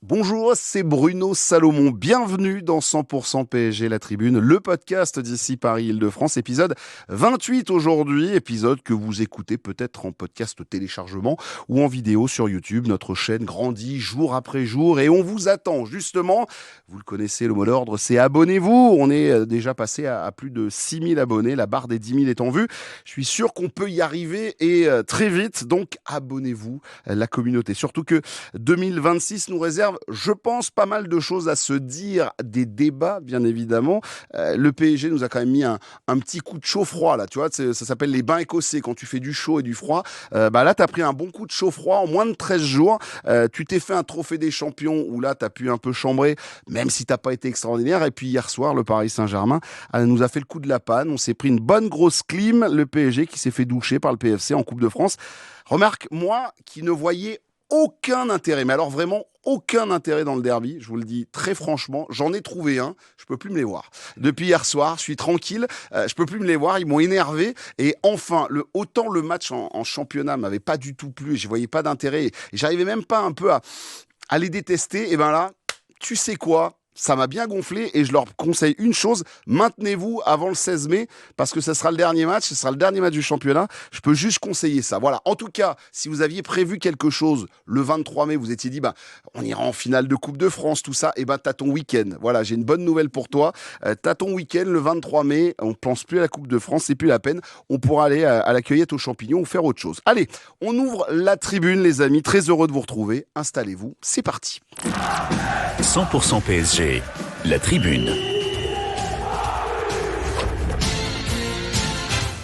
Bonjour, c'est Bruno Salomon. Bienvenue dans 100% PSG La Tribune, le podcast d'ici Paris-Île-de-France, épisode 28 aujourd'hui, épisode que vous écoutez peut-être en podcast téléchargement ou en vidéo sur YouTube. Notre chaîne grandit jour après jour et on vous attend justement. Vous le connaissez, le mot d'ordre, c'est abonnez-vous. On est déjà passé à plus de 6000 abonnés, la barre des 10 000 est en vue. Je suis sûr qu'on peut y arriver et très vite, donc abonnez-vous la communauté. Surtout que 2026 nous réserve, je pense, pas mal de choses à se dire, des débats bien évidemment. Le PSG nous a quand même mis un petit coup de chaud-froid là, tu vois, ça s'appelle les bains écossais, quand tu fais du chaud et du froid. Là t'as pris un bon coup de chaud-froid en moins de 13 jours. Tu t'es fait un trophée des champions où là t'as pu un peu chambrer, même si t'as pas été extraordinaire. Et puis hier soir, le Paris Saint-Germain nous a fait le coup de la panne. On s'est pris une bonne grosse clim, le PSG qui s'est fait doucher par le PFC en Coupe de France. Remarque, moi qui ne voyais aucun intérêt, mais alors vraiment aucun intérêt dans le derby, je vous le dis très franchement, j'en ai trouvé un, je peux plus me les voir. Depuis hier soir, je suis tranquille, je peux plus me les voir, ils m'ont énervé et enfin, autant le match en championnat m'avait pas du tout plu, je voyais pas d'intérêt et j'arrivais même pas un peu à les détester, et ben là, tu sais quoi ? Ça m'a bien gonflé et je leur conseille une chose, maintenez-vous avant le 16 mai parce que ce sera le dernier match, ce sera le dernier match du championnat. Je peux juste conseiller ça. Voilà. En tout cas, si vous aviez prévu quelque chose le 23 mai, vous étiez dit, on ira en finale de Coupe de France, tout ça, et t'as ton week-end. Voilà, j'ai une bonne nouvelle pour toi. T'as ton week-end le 23 mai, on pense plus à la Coupe de France, c'est plus la peine. On pourra aller à la cueillette aux champignons ou faire autre chose. Allez, on ouvre la tribune, les amis. Très heureux de vous retrouver. Installez-vous, c'est parti. 100% PSG, la tribune.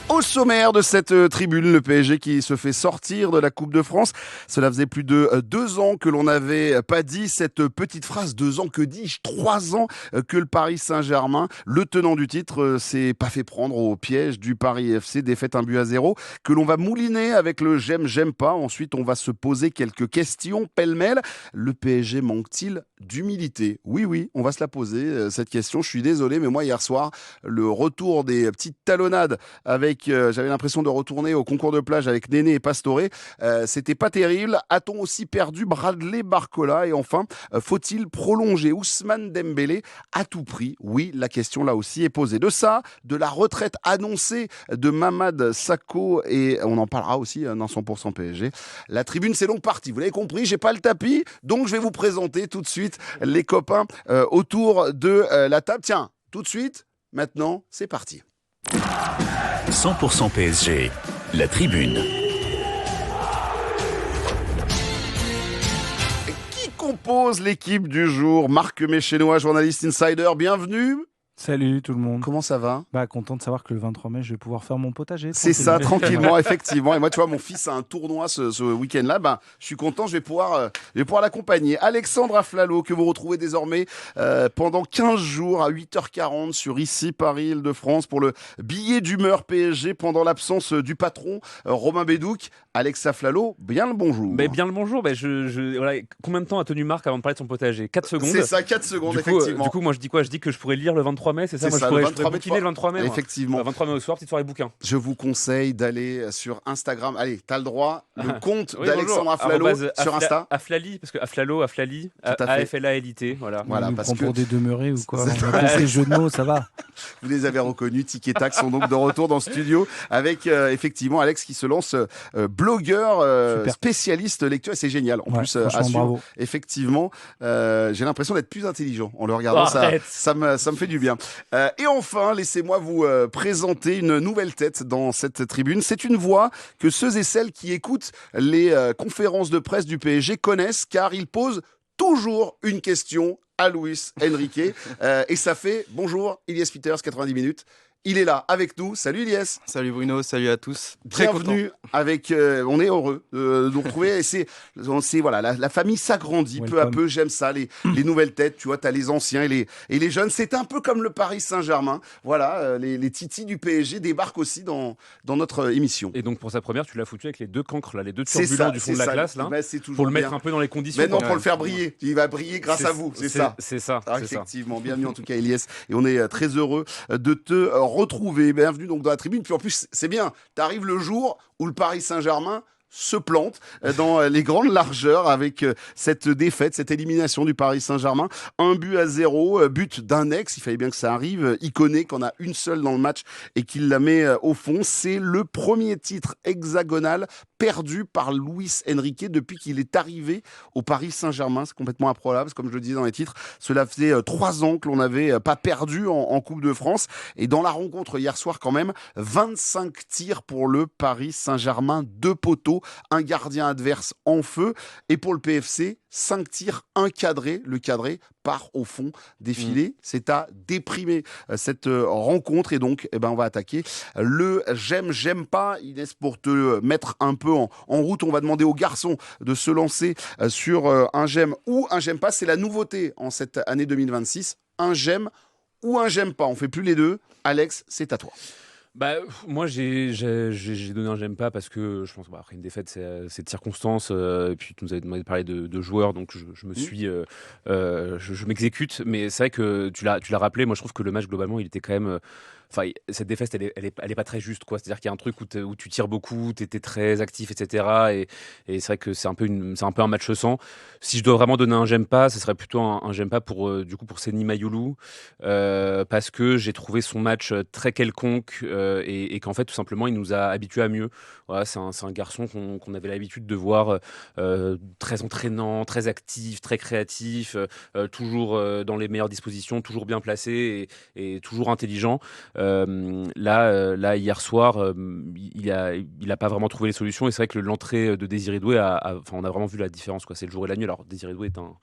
Au sommaire de cette tribune, le PSG qui se fait sortir de la Coupe de France. Cela faisait plus de 2 ans que l'on n'avait pas dit cette petite phrase. 2 ans, que dis-je ? 3 ans que le Paris Saint-Germain, le tenant du titre, s'est pas fait prendre au piège du Paris FC, défaite 1-0, que l'on va mouliner avec le j'aime pas. Ensuite, on va se poser quelques questions pêle-mêle. Le PSG manque-t-il d'humilité ? Oui, on va se la poser, cette question. Je suis désolé, mais moi, hier soir, le retour des petites talonnades avec j'avais l'impression de retourner au concours de plage avec Néné et Pastore. C'était pas terrible. A-t-on aussi perdu Bradley Barcola ? Et enfin, faut-il prolonger Ousmane Dembélé à tout prix ? Oui, la question là aussi est posée. De ça, de la retraite annoncée de Mamad Sakho, et on en parlera aussi dans 100% PSG. La tribune, c'est donc parti. Vous l'avez compris, j'ai pas le tapis, donc je vais vous présenter tout de suite les copains autour de la table. Tiens, tout de suite, maintenant, c'est parti. 100% PSG, la tribune. Qui compose l'équipe du jour ? Marc Méchénois, journaliste insider, bienvenue. Salut tout le monde. Comment ça va ? Content de savoir que le 23 mai, je vais pouvoir faire mon potager. C'est ça, tranquillement, effectivement. Et moi, tu vois, mon fils a un tournoi ce week-end-là. Je suis content, je vais pouvoir l'accompagner. Alexandre Aflalo, que vous retrouvez désormais pendant 15 jours à 8h40 sur ici, Paris-Île-de-France, pour le billet d'humeur PSG pendant l'absence du patron, Romain Bédouc. Alex Aflalo, bien le bonjour. Bien le bonjour. Voilà. Combien de temps a tenu Marc avant de parler de son potager ? 4 secondes. C'est ça, 4 secondes, effectivement. Du coup, moi, je dis quoi ? Je dis que je pourrais lire le 23 mai, c'est ça ? C'est Moi, ça, je le pourrais 23 mai, bouquiner le 23 mai. Effectivement. Le 23 mai au soir, petite soirée bouquin. Je vous conseille d'aller sur Instagram. Allez, t'as le droit. Le compte Oui, d'Alexandre Aflalo sur Insta. Aflali, parce que Aflali, Tout à fait. AFLALIT, voilà. Voilà, parce parce que pour des demeurés ou quoi. Ces jeux de mots, ça va. Vous les avez reconnus. Tic et Tac sont donc de retour dans le studio avec effectivement Alex qui se lance blogueur, spécialiste lecture. Et c'est génial. En plus, à suivre. Bravo. Effectivement, j'ai l'impression d'être plus intelligent en le regardant. Ça me fait du bien. Et enfin, laissez-moi vous présenter une nouvelle tête dans cette tribune. C'est une voix que ceux et celles qui écoutent les conférences de presse du PSG connaissent, car il pose toujours une question à Luis Enrique. Et ça fait bonjour Ilyes Peters, 90 minutes. Il est là avec nous. Salut Ilyes. Salut Bruno, salut à tous. Très Bienvenue content. avec. On est heureux de nous retrouver. Et c'est voilà, la famille s'agrandit peu à peu. J'aime ça, les nouvelles têtes. Tu vois, t'as les anciens et les jeunes. C'est un peu comme le Paris Saint-Germain. Voilà, les titis du PSG débarquent aussi dans notre émission. Et donc pour sa première, tu l'as foutu avec les deux cancres là, les deux C'est turbulents ça, du fond de c'est la ça. classe là, C'est toujours pour le mettre bien. un peu dans les conditions. Mais non, quoi. pour le faire briller. Il va briller grâce à vous. C'est ça. C'est ça. Ah, c'est ça. effectivement, bienvenue en tout cas Ilyes, et on est très heureux de te retrouver. Bienvenue donc dans la tribune. Puis en plus, c'est bien, t'arrives le jour où le Paris Saint-Germain se plante dans les grandes largeurs avec cette défaite, cette élimination du Paris Saint-Germain. 1-0, but d'un ex, il fallait bien que ça arrive. Iconé qu'on a une seule dans le match et qu'il la met au fond. C'est le premier titre hexagonal perdu par Luis Enrique depuis qu'il est arrivé au Paris Saint-Germain. C'est complètement improbable, comme je le disais dans les titres. Cela faisait 3 ans que l'on n'avait pas perdu en Coupe de France. Et dans la rencontre hier soir quand même, 25 tirs pour le Paris Saint-Germain, 2 poteaux, un gardien adverse en feu. Et pour le PFC, 5 tirs, un cadré. Le cadré part au fond des filets. C'est à déprimer cette rencontre. Et donc, on va attaquer le j'aime pas. Inès, pour te mettre un peu en route, on va demander aux garçons de se lancer sur un j'aime ou un j'aime pas. C'est la nouveauté en cette année 2026. Un j'aime ou un j'aime pas. On fait plus les deux. Alex, c'est à toi. Moi j'ai donné un j'aime pas parce que je pense après une défaite c'est de circonstances et puis tu nous avais demandé de parler de joueurs, donc je me suis je m'exécute, mais c'est vrai que tu l'as rappelé. Moi je trouve que le match globalement il était quand même cette défaite elle est pas très juste, quoi. C'est-à-dire qu'il y a un truc où tu tires beaucoup, t'étais très actif, etc. et c'est vrai que c'est un peu un match sans. Si je dois vraiment donner un j'aime pas, ce serait plutôt un j'aime pas pour Seny Mayulu, parce que j'ai trouvé son match très quelconque, et qu'en fait tout simplement il nous a habitués à mieux. Voilà, c'est un garçon qu'on avait l'habitude de voir très entraînant, très actif, très créatif, toujours dans les meilleures dispositions, toujours bien placé et toujours intelligent. Là, hier soir, il a pas vraiment trouvé les solutions, et c'est vrai que l'entrée de Désiré Doué on a vraiment vu la différence, quoi. C'est le jour et la nuit. Alors Désiré Doué est un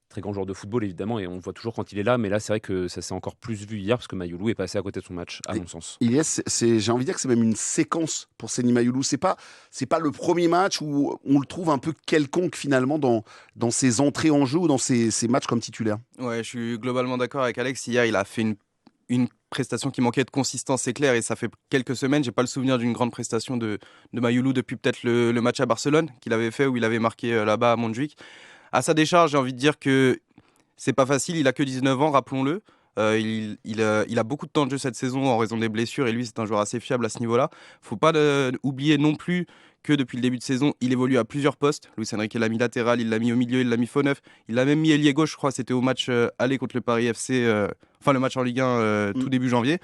très grand joueur de football évidemment, et on le voit toujours quand il est là, mais là c'est vrai que ça s'est encore plus vu hier parce que Mayulu est passé à côté de son match, à mon sens. J'ai envie de dire que c'est même une séquence pour Seny Mayulu. C'est pas le premier match où on le trouve un peu quelconque finalement dans ses entrées en jeu ou dans ses matchs comme titulaire. Ouais, je suis globalement d'accord avec Alex. Hier, il a fait une prestation qui manquait de consistance, c'est clair, et ça fait quelques semaines. J'ai pas le souvenir d'une grande prestation de Mayulu depuis peut-être le match à Barcelone qu'il avait fait, où il avait marqué là-bas à Montjuïc. À sa décharge, j'ai envie de dire que c'est pas facile. Il a que 19 ans, rappelons-le. Il a beaucoup de temps de jeu cette saison en raison des blessures, et lui c'est un joueur assez fiable à ce niveau-là. Faut pas oublier non plus que depuis le début de saison, il évolue à plusieurs postes. Luis Enrique l'a mis latéral, il l'a mis au milieu, il l'a mis faux neuf. Il l'a même mis ailier gauche, je crois. C'était au match aller contre le Paris FC, le match en Ligue 1 tout début janvier.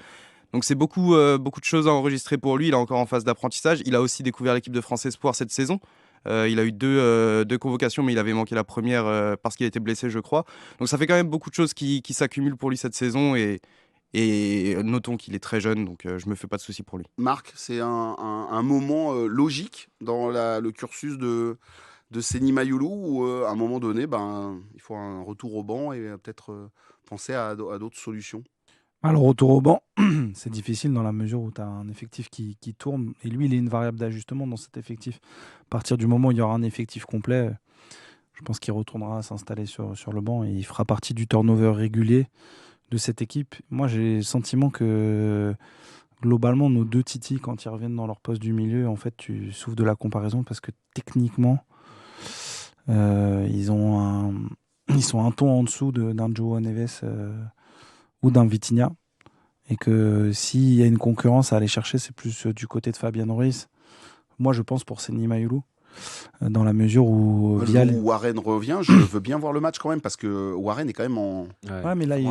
Donc c'est beaucoup de choses à enregistrer pour lui. Il est encore en phase d'apprentissage. Il a aussi découvert l'équipe de France Espoir cette saison. Il a eu deux convocations, mais il avait manqué la première parce qu'il était blessé, je crois. Donc ça fait quand même beaucoup de choses qui s'accumulent pour lui cette saison, et notons qu'il est très jeune, donc je me fais pas de soucis pour lui. Marc, c'est un moment logique dans le cursus de Seny Mayulu, où à un moment donné, il faut un retour au banc et peut-être penser à d'autres solutions. Le retour au banc, c'est difficile dans la mesure où tu as un effectif qui tourne. Et lui, il est une variable d'ajustement dans cet effectif. À partir du moment où il y aura un effectif complet, je pense qu'il retournera s'installer sur le banc et il fera partie du turnover régulier de cette équipe. Moi, j'ai le sentiment que globalement, nos deux titis, quand ils reviennent dans leur poste du milieu, en fait, tu souffres de la comparaison parce que techniquement, ils sont un ton en dessous d'un João Neves ou d'un Vitinha, et que s'il y a une concurrence à aller chercher, c'est plus du côté de Fabian Ruiz. Moi, je pense pour Seny Mayulu, dans la mesure où où Warren revient, je veux bien voir le match quand même, parce que Warren est quand même en... Ouais, mais là, il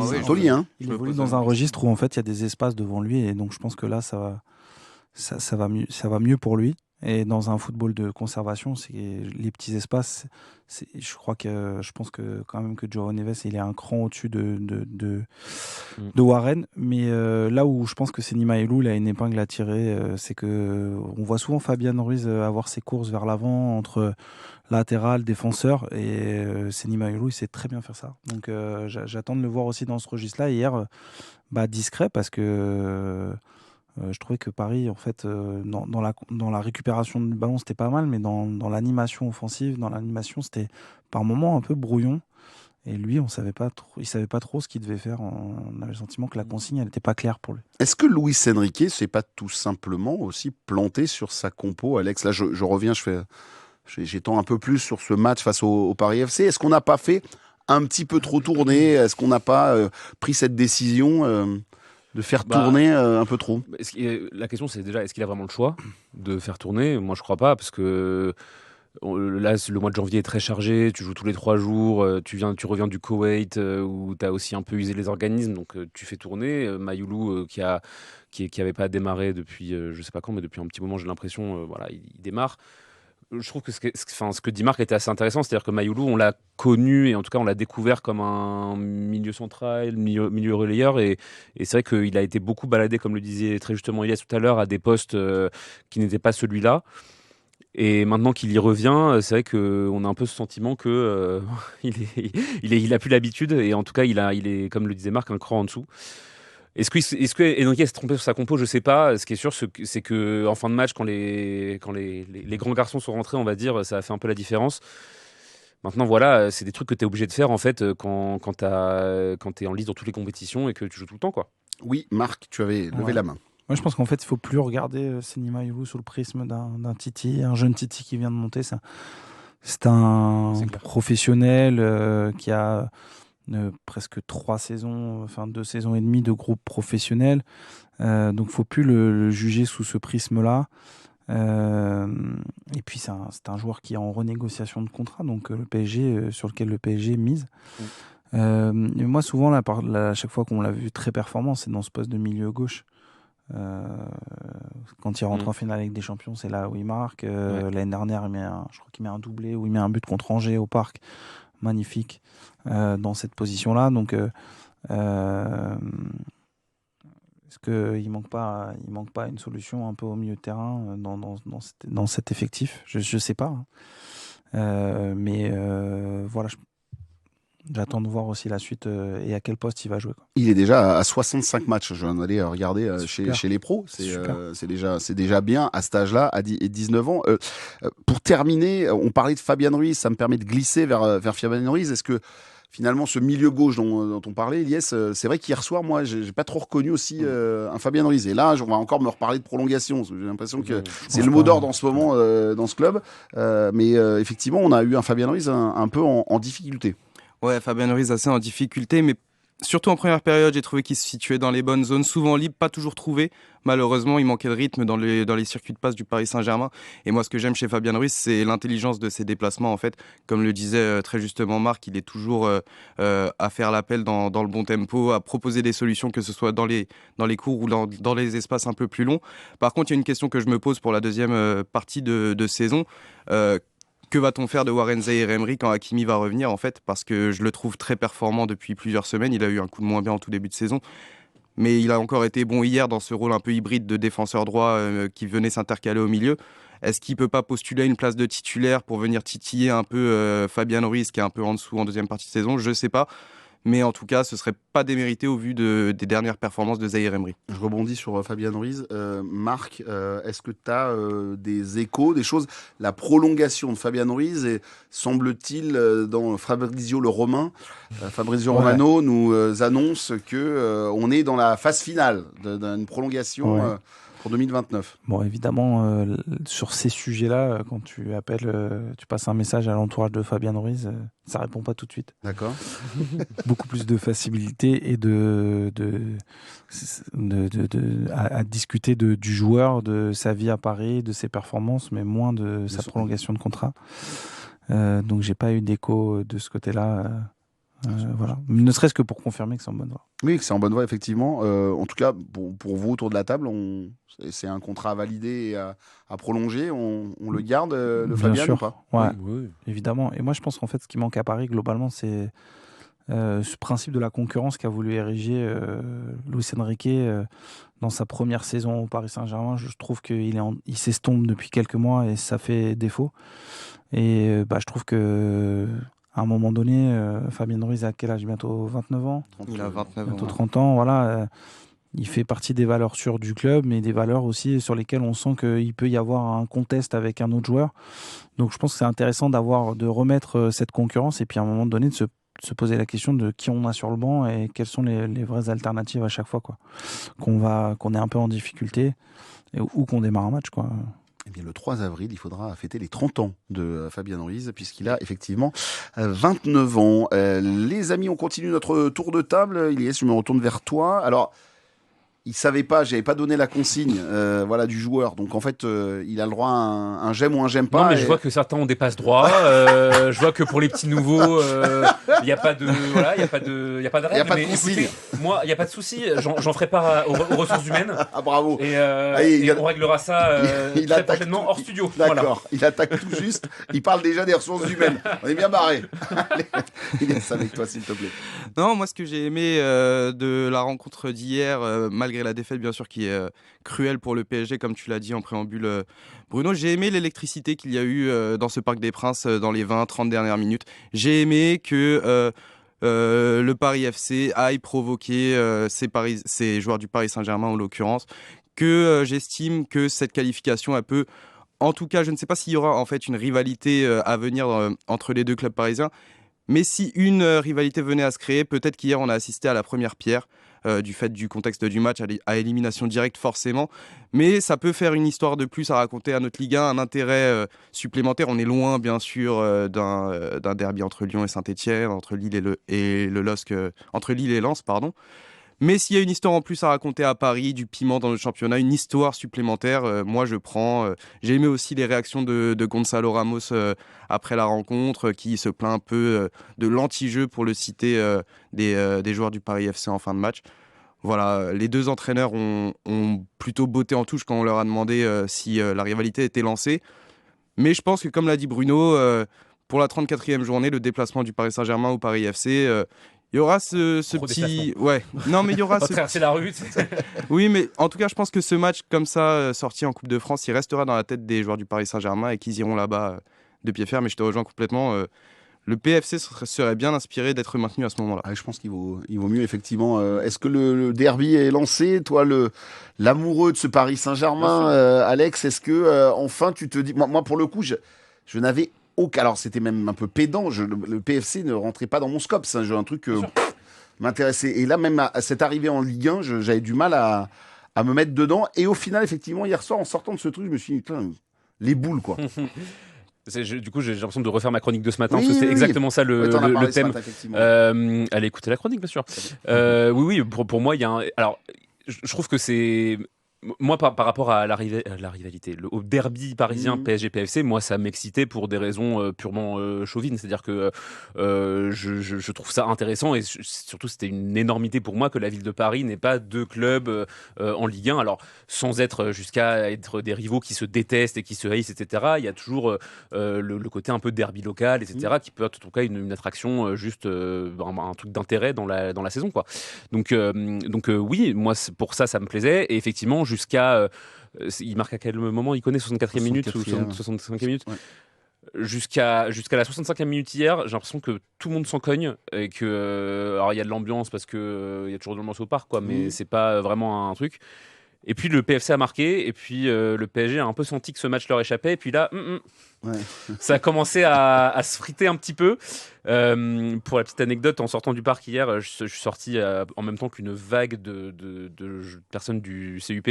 évolue dans un registre où en fait il y a des espaces devant lui, et donc je pense que là ça va mieux pour lui. Et dans un football de conservation, c'est les petits espaces. Je pense que quand même que João Neves, il est un cran au-dessus de Warren. Mais là où je pense que Seny Mayulu, il a une épingle à tirer, c'est que on voit souvent Fabian Ruiz avoir ses courses vers l'avant entre latéral, défenseur, et Seny Mayulu, il sait très bien faire ça. Donc j'attends de le voir aussi dans ce registre-là. Hier, discret, parce que je trouvais que Paris, en fait, dans la récupération du ballon, c'était pas mal, mais dans l'animation offensive, c'était par moments un peu brouillon. Et lui, il savait pas trop ce qu'il devait faire. On avait le sentiment que la consigne, elle n'était pas claire pour lui. Est-ce que Luis Enrique s'est pas tout simplement aussi planté sur sa compo, Alex? Là, je reviens, j'étends un peu plus sur ce match face au Paris FC. Est-ce qu'on n'a pas fait un petit peu trop tourner? Est-ce qu'on n'a pas pris cette décision de faire tourner un peu trop. La question, c'est déjà, est-ce qu'il a vraiment le choix de faire tourner ? Moi, je crois pas, parce que là, le mois de janvier est très chargé, tu joues tous les 3 jours, tu reviens du Koweït où tu as aussi un peu usé les organismes, donc tu fais tourner. Mayoulou qui avait pas démarré depuis je sais pas quand, mais depuis un petit moment, j'ai l'impression, il démarre. Je trouve que ce que dit Marc était assez intéressant, c'est-à-dire que Mayoulou, on l'a connu, et en tout cas on l'a découvert comme un milieu central, milieu relayeur, et c'est vrai qu'il a été beaucoup baladé, comme le disait très justement Elias tout à l'heure, à des postes qui n'étaient pas celui-là. Et maintenant qu'il y revient, c'est vrai qu'on a un peu ce sentiment que il a plus l'habitude, et en tout cas il est, comme le disait Marc, un cran en dessous. Est-ce que Enrique s'est trompé sur sa compo ? Je sais pas. Ce qui est sûr, c'est que en fin de match, quand les grands garçons sont rentrés, on va dire, ça a fait un peu la différence. Maintenant, voilà, c'est des trucs que tu es obligé de faire en fait quand tu es en lice dans toutes les compétitions et que tu joues tout le temps, quoi. Oui, Marc, tu avais levé la main. Moi, je pense qu'en fait, il faut plus regarder Seny Mayoulou sous le prisme d'un Titi, un jeune Titi qui vient de monter. C'est un professionnel qui a presque 3 saisons, enfin 2 saisons et demie de groupe professionnel. Donc, faut plus le juger sous ce prisme-là. Et puis, c'est un joueur qui est en renégociation de contrat, donc le PSG, sur lequel le PSG mise. Moi, souvent, à chaque fois qu'on l'a vu très performant, c'est dans ce poste de milieu gauche. Quand il rentre en finale avec des champions, c'est là où il marque. L'année dernière, je crois qu'il met un doublé ou il met un but contre Angers au Parc. Magnifique dans cette position-là. Donc, est-ce qu'il manque pas une solution un peu au milieu de terrain dans cet effectif ? Je sais pas. Mais voilà. J'attends de voir aussi la suite et à quel poste il va jouer, quoi. Il est déjà à 65 matchs. Je vais aller regarder chez les pros. C'est déjà bien à cet âge-là, à 19 ans. Pour terminer, on parlait de Fabian Ruiz. Ça me permet de glisser vers Fabian Ruiz. Est-ce que finalement, ce milieu gauche dont on parlait, Elias, c'est vrai qu'hier soir, moi, j'ai pas trop reconnu aussi un Fabian Ruiz. Et là, on va encore me reparler de prolongation. J'ai l'impression que c'est le mot d'ordre en ce moment dans ce club. Mais effectivement, on a eu un Fabian Ruiz un peu en difficulté. Ouais, Fabian Ruiz assez en difficulté, mais surtout en première période, j'ai trouvé qu'il se situait dans les bonnes zones, souvent libre, pas toujours trouvé. Malheureusement, il manquait de rythme dans les circuits de passe du Paris Saint-Germain. Et moi, ce que j'aime chez Fabian Ruiz, c'est l'intelligence de ses déplacements. En fait, comme le disait très justement Marc, il est toujours à faire l'appel dans le bon tempo, à proposer des solutions, que ce soit dans les cours ou dans les espaces un peu plus longs. Par contre, il y a une question que je me pose pour la deuxième partie de saison. Que va-t-on faire de Warren Zaïre-Emery quand Hakimi va revenir, en fait ? Parce que je le trouve très performant depuis plusieurs semaines. Il a eu un coup de moins bien en tout début de saison. Mais il a encore été bon hier dans ce rôle un peu hybride de défenseur droit qui venait s'intercaler au milieu. Est-ce qu'il ne peut pas postuler une place de titulaire pour venir titiller un peu Fabian Ruiz, qui est un peu en dessous en deuxième partie de saison ? Je ne sais pas. Mais en tout cas, ce ne serait pas démérité au vu des dernières performances de Zaïre-Emery. Je rebondis sur Fabian Ruiz. Marc, est-ce que tu as des échos, des choses ? La prolongation de Fabian Ruiz, et semble-t-il, dans Fabrizio le Romain, Fabrizio Romano nous annonce qu'on est dans la phase finale d'une prolongation pour 2029. Bon, évidemment, sur ces sujets-là, quand tu appelles, tu passes un message à l'entourage de Fabian Ruiz, ça répond pas tout de suite. D'accord. Beaucoup plus de facilité et à discuter du joueur, de sa vie à Paris, de ses performances, mais moins de sa prolongation de contrat. Donc, j'ai pas eu d'écho de ce côté-là. Voilà. Ne serait-ce que pour confirmer que c'est en bonne voie. Oui, que c'est en bonne voie, effectivement. En tout cas, pour vous, autour de la table, c'est un contrat à valider et à prolonger. On le garde, le Fabian, ou pas ? Ouais, oui, évidemment. Et moi, je pense qu'en fait, ce qui manque à Paris, globalement, c'est ce principe de la concurrence qu'a voulu ériger Luis Enrique dans sa première saison au Paris Saint-Germain. Je trouve qu'il s'estompe depuis quelques mois et ça fait défaut. Et je trouve que à un moment donné, Fabian Ruiz a quel âge ? Bientôt 29 ans. Il a 29 ans. Bientôt 30 ans, voilà. Il fait partie des valeurs sûres du club, mais des valeurs aussi sur lesquelles on sent qu'il peut y avoir un contest avec un autre joueur. Donc je pense que c'est intéressant de remettre cette concurrence et puis à un moment donné de se poser la question de qui on a sur le banc et quelles sont les vraies alternatives à chaque fois, quoi. Qu'on est un peu en difficulté ou qu'on démarre un match, quoi. Eh bien, le 3 avril, il faudra fêter les 30 ans de Fabian Ruiz, puisqu'il a effectivement 29 ans. Les amis, on continue notre tour de table. Elias, je me retourne vers toi. Alors, il savait pas, j'avais pas donné la consigne voilà, du joueur. Donc en fait, il a le droit à un j'aime ou un j'aime pas. Non, mais je vois que certains ont des passe droits. Je vois que pour les petits nouveaux, il n'y a pas de règle. Il n'y a pas de consigne. Écoutez, moi, il n'y a pas de souci. J'en ferai part aux ressources humaines. Ah bravo. Et on réglera ça très prochainement hors studio. D'accord. Voilà. Il attaque tout juste. Il parle déjà des ressources humaines. On est bien barré. Il est ça avec toi, s'il te plaît. Non, moi, ce que j'ai aimé de la rencontre d'hier, malgré la défaite, bien sûr, qui est cruelle pour le PSG, comme tu l'as dit en préambule, Bruno, j'ai aimé l'électricité qu'il y a eu dans ce Parc des Princes dans les 20-30 dernières minutes. J'ai aimé que le Paris FC aille provoquer ces joueurs du Paris Saint-Germain, en l'occurrence, que j'estime que cette qualification, elle peut... En tout cas, je ne sais pas s'il y aura en fait une rivalité à venir entre les deux clubs parisiens. Mais si une rivalité venait à se créer, peut-être qu'hier on a assisté à la première pierre du fait du contexte du match, à élimination directe forcément. Mais ça peut faire une histoire de plus à raconter à notre Ligue 1, un intérêt supplémentaire. On est loin bien sûr d'un derby entre Lyon et Saint-Etienne, entre Lille et entre Lille et Lens, pardon. Mais s'il y a une histoire en plus à raconter à Paris, du piment dans le championnat, une histoire supplémentaire, moi je prends. J'ai aimé aussi les réactions de Gonzalo Ramos après la rencontre, qui se plaint un peu de l'anti-jeu, pour le citer, des joueurs du Paris FC en fin de match. Voilà, les deux entraîneurs ont plutôt botté en touche quand on leur a demandé si la rivalité était lancée. Mais je pense que, comme l'a dit Bruno, pour la 34e journée, le déplacement du Paris Saint-Germain au Paris FC... il y aura ce petit... Ouais. Non, mais il y aura ce... Traverser la rue. Oui, mais en tout cas, je pense que ce match, comme ça, sorti en Coupe de France, il restera dans la tête des joueurs du Paris Saint-Germain et qu'ils iront là-bas de pied ferme. Et je te rejoins complètement. Le PFC serait bien inspiré d'être maintenu à ce moment-là. Ah, je pense qu'il vaut mieux, effectivement. Est-ce que le derby est lancé? Toi, l'amoureux de ce Paris Saint-Germain, Alex, est-ce que, enfin, tu te dis... Moi, pour le coup, je n'avais... Alors, c'était même un peu pédant. Le PFC ne rentrait pas dans mon scope. C'est un truc m'intéressait. Et là, même à cette arrivée en Ligue 1, j'avais du mal à me mettre dedans. Et au final, effectivement, hier soir, en sortant de ce truc, je me suis dit, putain, les boules, quoi. Du coup, j'ai l'impression de refaire ma chronique de ce matin, parce que c'était exactement ça le thème. Allez écouter la chronique, bien sûr. Oui, pour moi, il y a un... Alors, je trouve que c'est... Moi, par rapport à la rivalité, au derby parisien PSG-PFC, moi, ça m'excitait pour des raisons purement chauvines. C'est-à-dire que je trouve ça intéressant, et surtout, c'était une énormité pour moi que la ville de Paris n'ait pas deux clubs en Ligue 1. Alors, sans être jusqu'à être des rivaux qui se détestent et qui se haïssent, etc., il y a toujours le côté un peu derby local, etc., qui peut être en tout cas une attraction, juste un truc d'intérêt dans la saison, quoi. Donc oui, moi, pour ça me plaisait. Et effectivement, jusqu'à... il marque à quel moment il connaît 64e minute ou 65e minute, ouais. Jusqu'à la 65e minute hier, j'ai l'impression que tout le monde s'en cogne et que... alors il y a de l'ambiance parce qu'il y a toujours de l'ambiance au parc, quoi, mais c'est pas vraiment un truc. Et puis le PFC a marqué, et puis le PSG a un peu senti que ce match leur échappait, et puis là, ça a commencé à se friter un petit peu. Pour la petite anecdote, en sortant du parc hier, je suis sorti en même temps qu'une vague de personnes du CUP.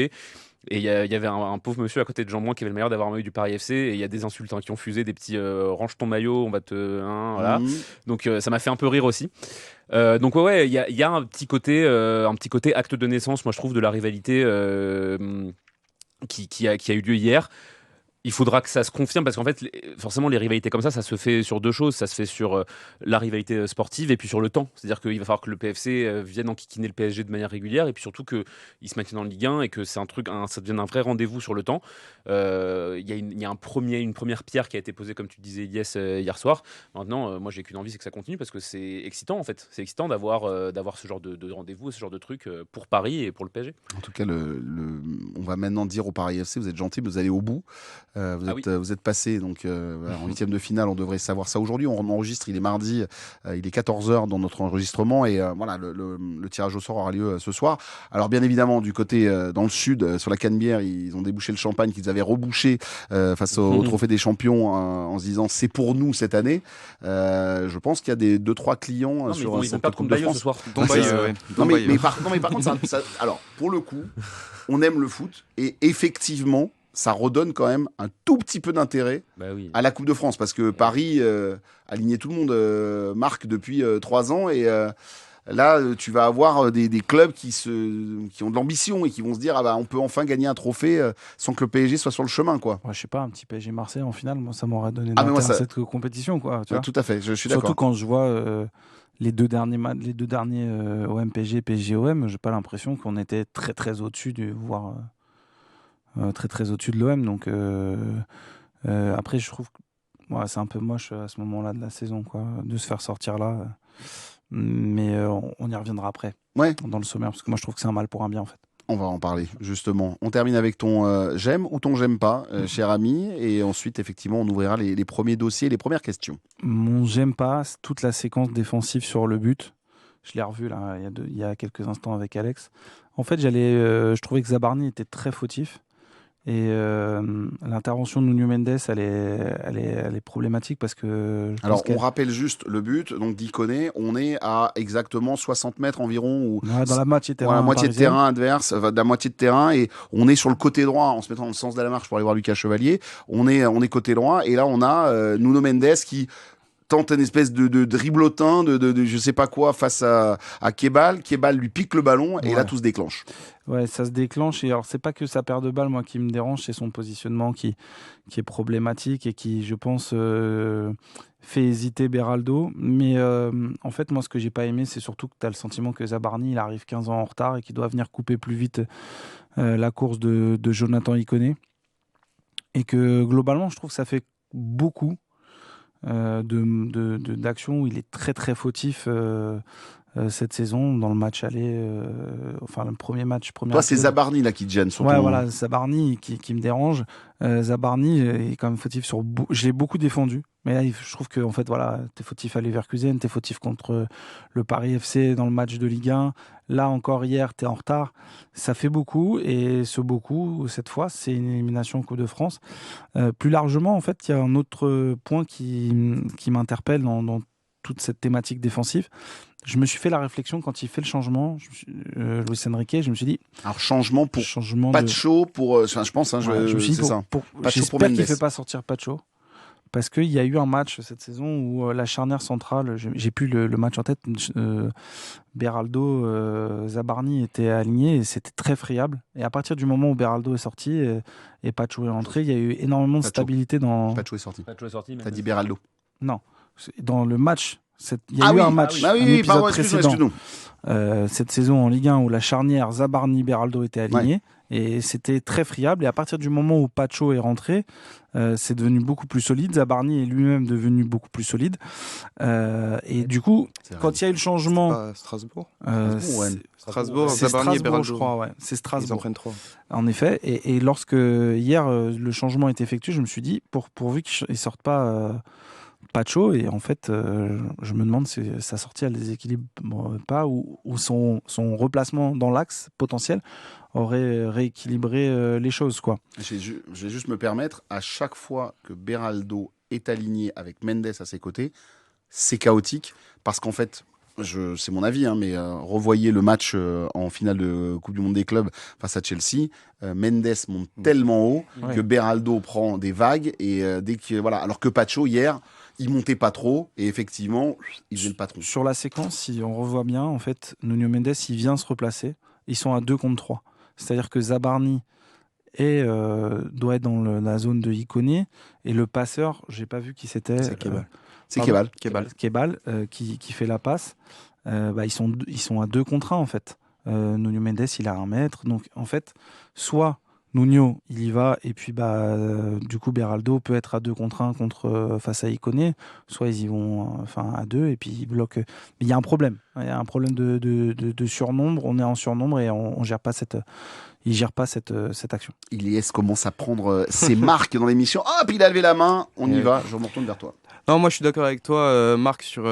Et il y avait un pauvre monsieur à côté de Jean-Bouin qui avait le meilleur d'avoir un maillot du Paris FC, et il y a des insultes qui ont fusé, des petits range ton maillot, on va te... voilà. Donc ça m'a fait un peu rire aussi. Donc ouais, il y a un petit côté acte de naissance, moi je trouve, de la rivalité qui a eu lieu hier. Il faudra que ça se confirme, parce qu'en fait, forcément, les rivalités comme ça se fait sur deux choses. Ça se fait sur la rivalité sportive et puis sur le temps. C'est-à-dire qu'il va falloir que le PFC vienne enquiquiner le PSG de manière régulière, et puis surtout qu'il se maintienne en Ligue 1 et que ça devienne un vrai rendez-vous sur le temps. Il y a une première pierre qui a été posée, comme tu disais, Elias, hier soir. Maintenant, moi, j'ai qu'une envie, c'est que ça continue, parce que c'est excitant, en fait. C'est excitant d'avoir ce genre de rendez-vous, ce genre de truc pour Paris et pour le PSG. En tout cas, on va maintenant dire au Paris FC, vous êtes gentil, vous allez au bout. Vous êtes passé donc, en 8e de finale, on devrait savoir ça aujourd'hui. On enregistre, il est mardi, il est 14h dans notre enregistrement, et voilà, le tirage au sort aura lieu ce soir. Alors bien évidemment, du côté dans le sud, sur la Canebière, ils ont débouché le champagne qu'ils avaient rebouché face au Trophée des Champions, en se disant c'est pour nous cette année. Je pense qu'il y a 2-3 clients sur cette Coupe de France. Ce soir. Mais par contre, alors pour le coup, on aime le foot, et effectivement, ça redonne quand même un tout petit peu d'intérêt à la Coupe de France, parce que Paris, aligné tout le monde, marque depuis 3 ans, et Là, tu vas avoir des clubs qui ont de l'ambition et qui vont se dire on peut enfin gagner un trophée sans que le PSG soit sur le chemin, quoi. Ouais, je sais pas, un petit PSG Marseille en finale, moi ça m'aurait donné d'intérêt cette compétition, quoi. Tu vois, tout à fait, je suis d'accord. Surtout quand je vois les deux derniers OM PSG, PSG OM, j'ai pas l'impression qu'on était très très au-dessus voire très très au-dessus de l'OM. Donc après, je trouve que c'est un peu moche à ce moment-là de la saison, quoi, de se faire sortir là. Mais on y reviendra après, dans le sommaire, parce que moi je trouve que c'est un mal pour un bien, en fait. On va en parler, justement. On termine avec ton j'aime ou ton j'aime pas, cher ami, et ensuite, effectivement, on ouvrira les premiers dossiers, les premières questions. Mon j'aime pas, c'est toute la séquence défensive sur le but. Je l'ai revu là, il y a quelques instants avec Alex. En fait, je trouvais que Zabarni était très fautif. Et l'intervention de Nuno Mendes, elle est problématique parce que... Alors, on rappelle juste le but, donc d'Ikoné, on est à exactement 60 mètres environ. Dans la moitié de terrain. La moitié de terrain adverse, de la moitié de terrain, et on est sur le côté droit, en se mettant dans le sens de la marche pour aller voir Lucas Chevalier. On est côté droit, et là, on a Nuno Mendes qui tente une espèce de driblotin, de je sais pas quoi, face à Kebbal. Kebbal lui pique le ballon, et là, tout se déclenche. Ouais, ça se déclenche. Et alors, c'est pas que sa paire de balles, moi, qui me dérange, c'est son positionnement qui est problématique et qui, je pense, fait hésiter Beraldo. Mais en fait, moi, ce que j'ai pas aimé, c'est surtout que tu as le sentiment que Zabarni, il arrive 15 ans en retard et qu'il doit venir couper plus vite la course de Jonathan Ikoné. Et que, globalement, je trouve que ça fait beaucoup d'actions où il est très, très fautif cette saison dans le match aller, le premier match. Toi, c'est Zabarni là qui te gêne surtout. Ouais, voilà, Zabarni qui me dérange. Zabarni est quand même fautif sur. Je l'ai beaucoup défendu, mais là, je trouve que en fait, voilà, t'es fautif à Leverkusen, t'es fautif contre le Paris FC dans le match de Ligue 1. Là encore hier, t'es en retard. Ça fait beaucoup, et ce beaucoup cette fois, c'est une élimination en Coupe de France. Plus largement, en fait, il y a un autre point qui m'interpelle dans toute cette thématique défensive. Je me suis fait la réflexion quand il fait le changement, Luis Enrique, je me suis dit... Alors, changement Pacho pour... je pense, je me suis dit, c'est ça. J'espère qu'il ne fait pas sortir Pacho, parce qu'il y a eu un match cette saison où la charnière centrale, j'ai plus le match en tête, Beraldo, Zabarni étaient alignés et c'était très friable. Et à partir du moment où Beraldo est sorti et Pacho est entré, il y a eu énormément de stabilité dans... Pacho est sorti. T'as dit Beraldo. Non, dans le match... Il y a eu un match, un épisode précédent, cette saison en Ligue 1 où la charnière Zabarni-Beraldo était alignée, et c'était très friable. Et à partir du moment où Pacho est rentré, c'est devenu beaucoup plus solide. Zabarni est lui-même devenu beaucoup plus solide. Et du coup, quand il y a eu le changement... Strasbourg Zabarni et Beraldo, je crois, ouais. C'est Strasbourg. Ils en prennent 3. En effet. Et lorsque hier, le changement est effectué, je me suis dit, pourvu qu'ils ne sortent pas... Pacho, et en fait je me demande si sa sortie elle déséquilibre pas, ou son replacement dans l'axe potentiel aurait rééquilibré les choses, quoi. Je vais juste me permettre, à chaque fois que Beraldo est aligné avec Mendes à ses côtés, c'est chaotique, parce qu'en fait, c'est mon avis, mais revoyez le match en finale de Coupe du Monde des clubs face à Chelsea. Mendes monte tellement haut que Beraldo prend des vagues, et alors que Pacho hier, il montait pas trop, et effectivement, il faisait le patron. Sur la séquence, si on revoit bien, en fait, Nuno Mendes, il vient se replacer. Ils sont à 2 contre 3. C'est-à-dire que Zabarni doit être dans la zone de Ikoné, et le passeur, j'ai pas vu qui c'était. C'est Kebbal. C'est Kebbal qui fait la passe. Ils sont à 2 contre 1, en fait. Nuno Mendes, il a 1 mètre. Donc, en fait, soit Nuno, il y va, et puis du coup Beraldo peut être à 2 contre 1 face à Ikoné, soit ils y vont à 2 et puis ils bloquent. Mais il y a un problème. Il y a un problème de surnombre. On est en surnombre et on gère pas il gère pas cette action. Ilyes commence à prendre ses marques dans l'émission. Hop, il a levé la main. On y va. Je me retourne vers toi. Non, moi je suis d'accord avec toi, Marc, sur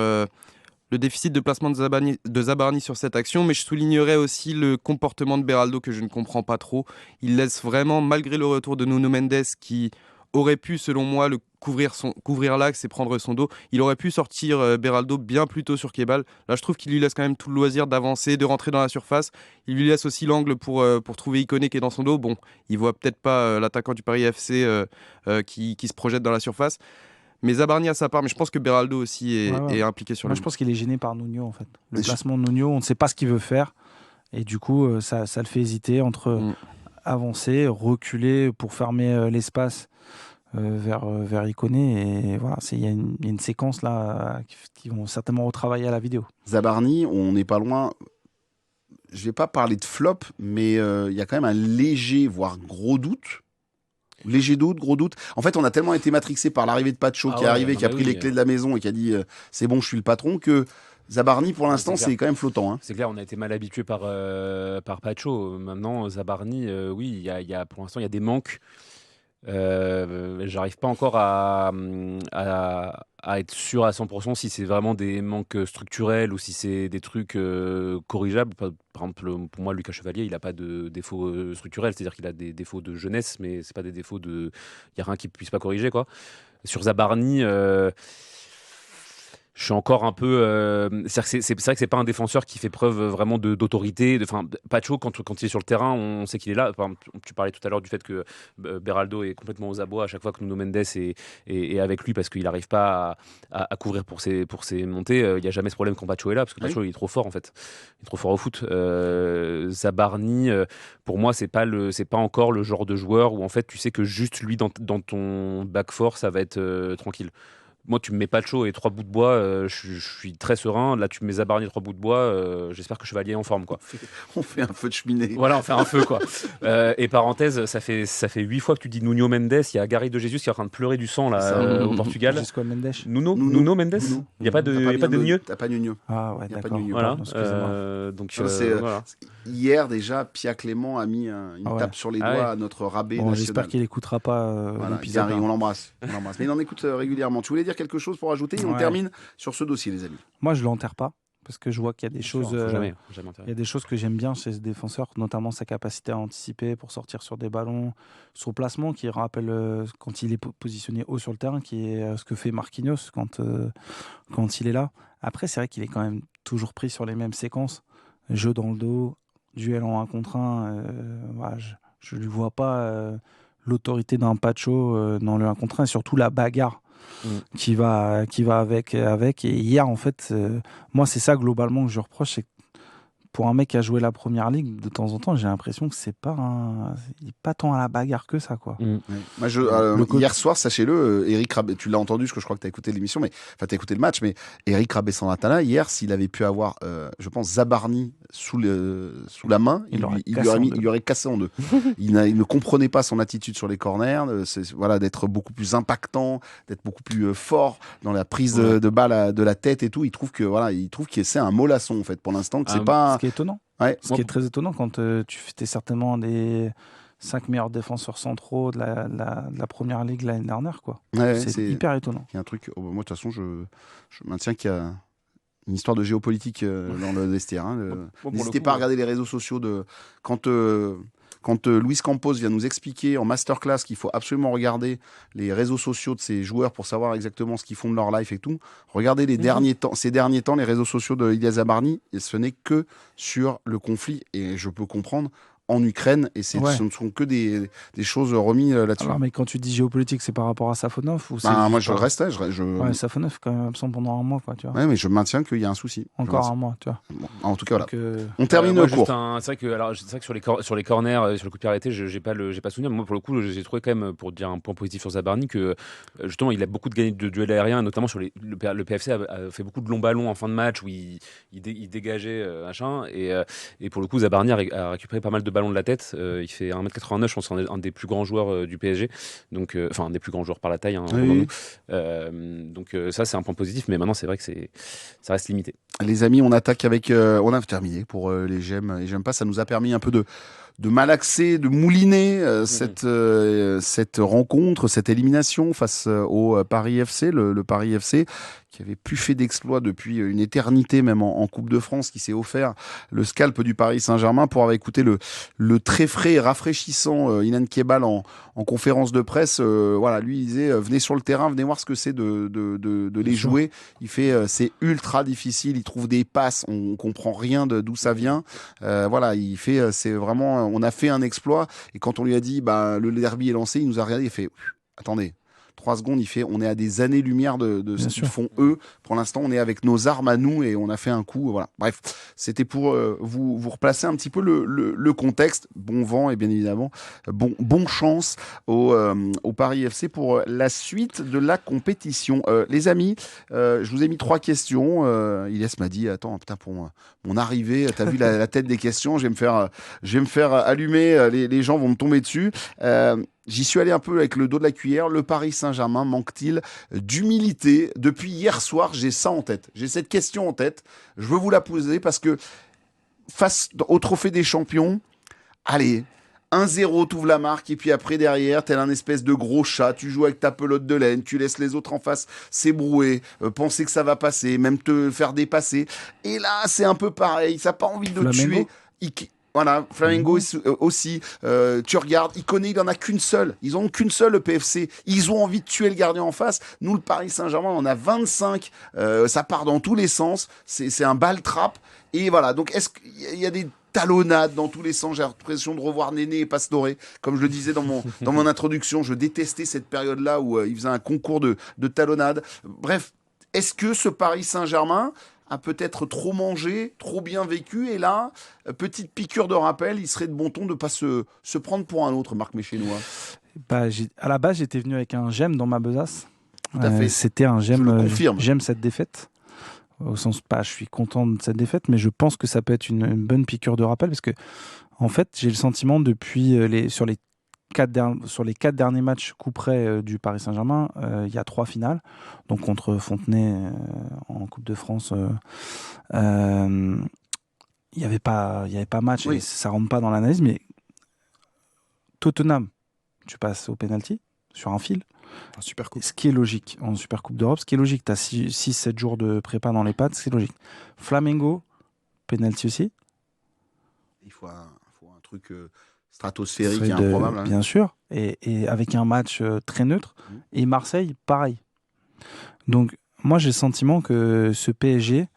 le déficit de placement de Zabarni sur cette action, mais je soulignerais aussi le comportement de Beraldo que je ne comprends pas trop. Il laisse vraiment, malgré le retour de Nuno Mendes, qui aurait pu, selon moi, couvrir l'axe et prendre son dos, il aurait pu sortir Beraldo bien plus tôt sur Kebbal. Là, je trouve qu'il lui laisse quand même tout le loisir d'avancer, de rentrer dans la surface. Il lui laisse aussi l'angle pour trouver Ikoné qui est dans son dos. Bon, il voit peut-être pas l'attaquant du Paris FC qui se projette dans la surface. Mais Zabarni a sa part, mais je pense que Beraldo aussi est impliqué sur Moi, je pense qu'il est gêné par Nuno, en fait. Le placement de Nuno, on ne sait pas ce qu'il veut faire. Et du coup, ça le fait hésiter entre avancer, reculer pour fermer l'espace vers Ikoné. Et voilà, il y a une séquence là qui vont certainement retravailler à la vidéo. Zabarni, on n'est pas loin. Je ne vais pas parler de flop, mais il y a quand même un léger, voire gros doute. Léger doute, gros doute. En fait, on a tellement été matrixé par l'arrivée de Pacho qui est arrivé, qui a pris les clés de la maison et qui a dit c'est bon, je suis le patron, que Zabarni, pour l'instant, c'est quand même flottant. Hein. C'est clair, on a été mal habitué par Pacho. Maintenant, Zabarni, oui, pour l'instant, il y a des manques. J'arrive pas encore à être sûr à 100% si c'est vraiment des manques structurels ou si c'est des trucs corrigeables. Par exemple, pour moi, Lucas Chevalier, il n'a pas de défauts structurels, c'est-à-dire qu'il a des défauts de jeunesse, mais c'est pas des défauts de. Il n'y a rien qu'il puisse pas corriger, quoi. Sur Zabarni. Je suis encore un peu. C'est vrai que c'est pas un défenseur qui fait preuve vraiment d'autorité. Enfin, Pacho, quand il est sur le terrain, on sait qu'il est là. Enfin, tu parlais tout à l'heure du fait que Beraldo est complètement aux abois à chaque fois que Nuno Mendes est avec lui parce qu'il n'arrive pas à couvrir pour ses montées. Il n'y a jamais ce problème quand Pacho est là parce que Pacho il est trop fort en fait. Il est trop fort au foot. Zabarni, pour moi, c'est pas encore le genre de joueur où en fait tu sais que juste lui dans ton back four ça va être tranquille. Moi, tu me mets Pacho et 3 bouts de bois, je suis très serein. Là, tu me mets Zabarni et 3 bouts de bois, j'espère que Chevalier est en forme, quoi. On fait un feu de cheminée. Voilà, on fait un feu, quoi. Et parenthèse, ça fait 8 fois que tu dis Nuno Mendes. Il y a Gary de Jesus qui est en train de pleurer du sang là au Portugal. Nuno Mendes. Il n'y a pas de Nuno. T'as pas Nuno. Ah ouais, d'accord. Voilà. Donc voilà. Hier déjà, Pia Clément a mis une tape sur les doigts à notre rabbé national. J'espère qu'il n'écoutera pas l'épisode. On l'embrasse. Mais il en écoute régulièrement. Tu voulais dire quelque chose pour ajouter et on termine sur ce dossier, les amis. Moi, je ne l'enterre pas parce que je vois qu'il y a des choses. Jamais il y a des choses que j'aime bien chez ce défenseur, notamment sa capacité à anticiper pour sortir sur des ballons, son placement qui rappelle quand il est positionné haut sur le terrain, qui est ce que fait Marquinhos quand il est là. Après, c'est vrai qu'il est quand même toujours pris sur les mêmes séquences, jeu dans le dos, duel en 1 contre 1. Je ne lui vois pas l'autorité d'un Pacho dans le 1 contre 1 et surtout la bagarre qui va avec. Et hier, en fait, moi, c'est ça globalement que je reproche, c'est que pour un mec qui a joué la première ligue, de temps en temps, j'ai l'impression que c'est pas il est pas tant à la bagarre que ça, quoi. Moi, hier soir, sachez-le, Eric Rabé, tu l'as entendu, je crois que tu as écouté l'émission, tu as écouté le match, mais Eric Rabé-Santana, hier, s'il avait pu avoir, je pense, Zabarni sous la main, il lui aurait cassé en deux. Il ne comprenait pas son attitude sur les corners, d'être beaucoup plus impactant, d'être beaucoup plus fort dans la prise de balle de la tête et tout. Il trouve que c'est un mollasson, en fait, pour l'instant, que c'est pas. Ce qui est étonnant. Ce qui est très étonnant quand tu fais certainement des 5 meilleurs défenseurs centraux de la première ligue l'année dernière, quoi. C'est hyper étonnant. Il y a un truc. Moi, de toute façon, je maintiens qu'il y a une histoire de géopolitique dans le vestiaire. N'hésitez pas à regarder les réseaux sociaux quand Luis Campos vient nous expliquer en masterclass qu'il faut absolument regarder les réseaux sociaux de ces joueurs pour savoir exactement ce qu'ils font de leur life et tout, regardez ces derniers temps, les réseaux sociaux de Ilya Zabarni, et ce n'est que sur le conflit, et je peux comprendre, en Ukraine, et ce ne sont que des choses remises là-dessus. Alors, mais quand tu dis géopolitique, c'est par rapport à Safonov ou moi, je restais. Safonov, quand même, absent pendant un mois, quoi, tu vois. Ouais, mais je maintiens qu'il y a un souci. Encore un mois, tu vois. Bon, en tout cas, voilà. On termine le cours. C'est vrai que sur les corners, sur le coup de pied arrêté, j'ai pas souvenir. Mais moi, pour le coup, j'ai trouvé quand même, pour dire un point positif sur Zabarni, que justement, il a beaucoup de gagné de duels aériens, notamment sur le PFC a fait beaucoup de longs ballons en fin de match où il dégageait machin. Et pour le coup, Zabarni a récupéré pas mal de ballons de la tête. Il fait 1m89, je pense que c'est un des plus grands joueurs du PSG. Donc, enfin, un des plus grands joueurs par la taille. Donc ça, c'est un point positif. Mais maintenant, c'est vrai que ça reste limité. Les amis, on attaque avec... on a terminé pour les j'aime et j'aime pas. Ça nous a permis un peu de malaxer, de mouliner cette rencontre, cette élimination face au Paris FC, le Paris FC qui avait plus fait d'exploits depuis une éternité, même en Coupe de France, qui s'est offert le scalp du Paris Saint-Germain pour avoir écouté le très frais et rafraîchissant Ilan Kebal en conférence de presse. Lui, il disait venez sur le terrain, venez voir ce que c'est de les jouer. Il fait c'est ultra difficile, il trouve des passes, on comprend rien d'où ça vient. Il fait c'est vraiment, on a fait un exploit. Et quand on lui a dit le derby est lancé, il nous a regardé, il fait attendez. 3 secondes, il fait on est à des années-lumière de ce qu'ils font eux. Pour l'instant, on est avec nos armes à nous et on a fait un coup. Voilà. Bref, c'était pour vous replacer un petit peu le contexte. Bon vent et bien évidemment, bon chance au Paris FC pour la suite de la compétition. Les amis, je vous ai mis 3 questions. Ilyes m'a dit, attends, putain, pour mon arrivée, t'as vu la tête des questions, je vais me faire allumer, les gens vont me tomber dessus. J'y suis allé un peu avec le dos de la cuillère. Le Paris Saint-Germain manque-t-il d'humilité? Depuis hier soir, j'ai ça en tête. J'ai cette question en tête. Je veux vous la poser parce que face au Trophée des Champions, allez, 1-0, t'ouvres la marque et puis après derrière, tel un espèce de gros chat, tu joues avec ta pelote de laine, tu laisses les autres en face s'ébrouer, penser que ça va passer, même te faire dépasser. Et là, c'est un peu pareil, ça n'a pas envie de Flamengo. tuer. Voilà, Flamengo aussi. Tu regardes, il en a qu'une seule. Ils en ont qu'une seule, le PFC. Ils ont envie de tuer le gardien en face. Nous, le Paris Saint-Germain, on en a 25. Ça part dans tous les sens. C'est un bal-trap. Et voilà. Donc, est-ce qu'il y a des talonnades dans tous les sens? J'ai l'impression de revoir Néné et Pastore. Comme je le disais dans mon introduction, je détestais cette période-là où il faisait un concours de talonnades. Bref, est-ce que ce Paris Saint-Germain a peut-être trop mangé, trop bien vécu, et là, petite piqûre de rappel, il serait de bon ton de ne pas se prendre pour un autre, Marc Méchénois? À la base, j'étais venu avec un j'aime dans ma besace. Tout à fait. C'était un j'aime. Je le confirme. J'aime cette défaite. Au sens pas, je suis content de cette défaite, mais je pense que ça peut être une bonne piqûre de rappel parce que, en fait, j'ai le sentiment depuis sur les 4 derniers matchs coup près du Paris Saint-Germain, il y a 3 finales, donc contre Fontenay en Coupe de France. Il n'y avait pas match, Oui. et ça rentre pas dans l'analyse, mais Tottenham, tu passes au penalty sur un fil. En Super Coupe. Ce qui est logique en Super Coupe d'Europe, ce qui est logique, tu as 6-7 jours de prépa dans les pattes, c'est logique. Flamengo, penalty aussi. Il faut un truc stratosphérique et improbable. Hein. Bien sûr, et avec un match très neutre. Et Marseille, pareil. Donc, moi, j'ai le sentiment que ce PSG,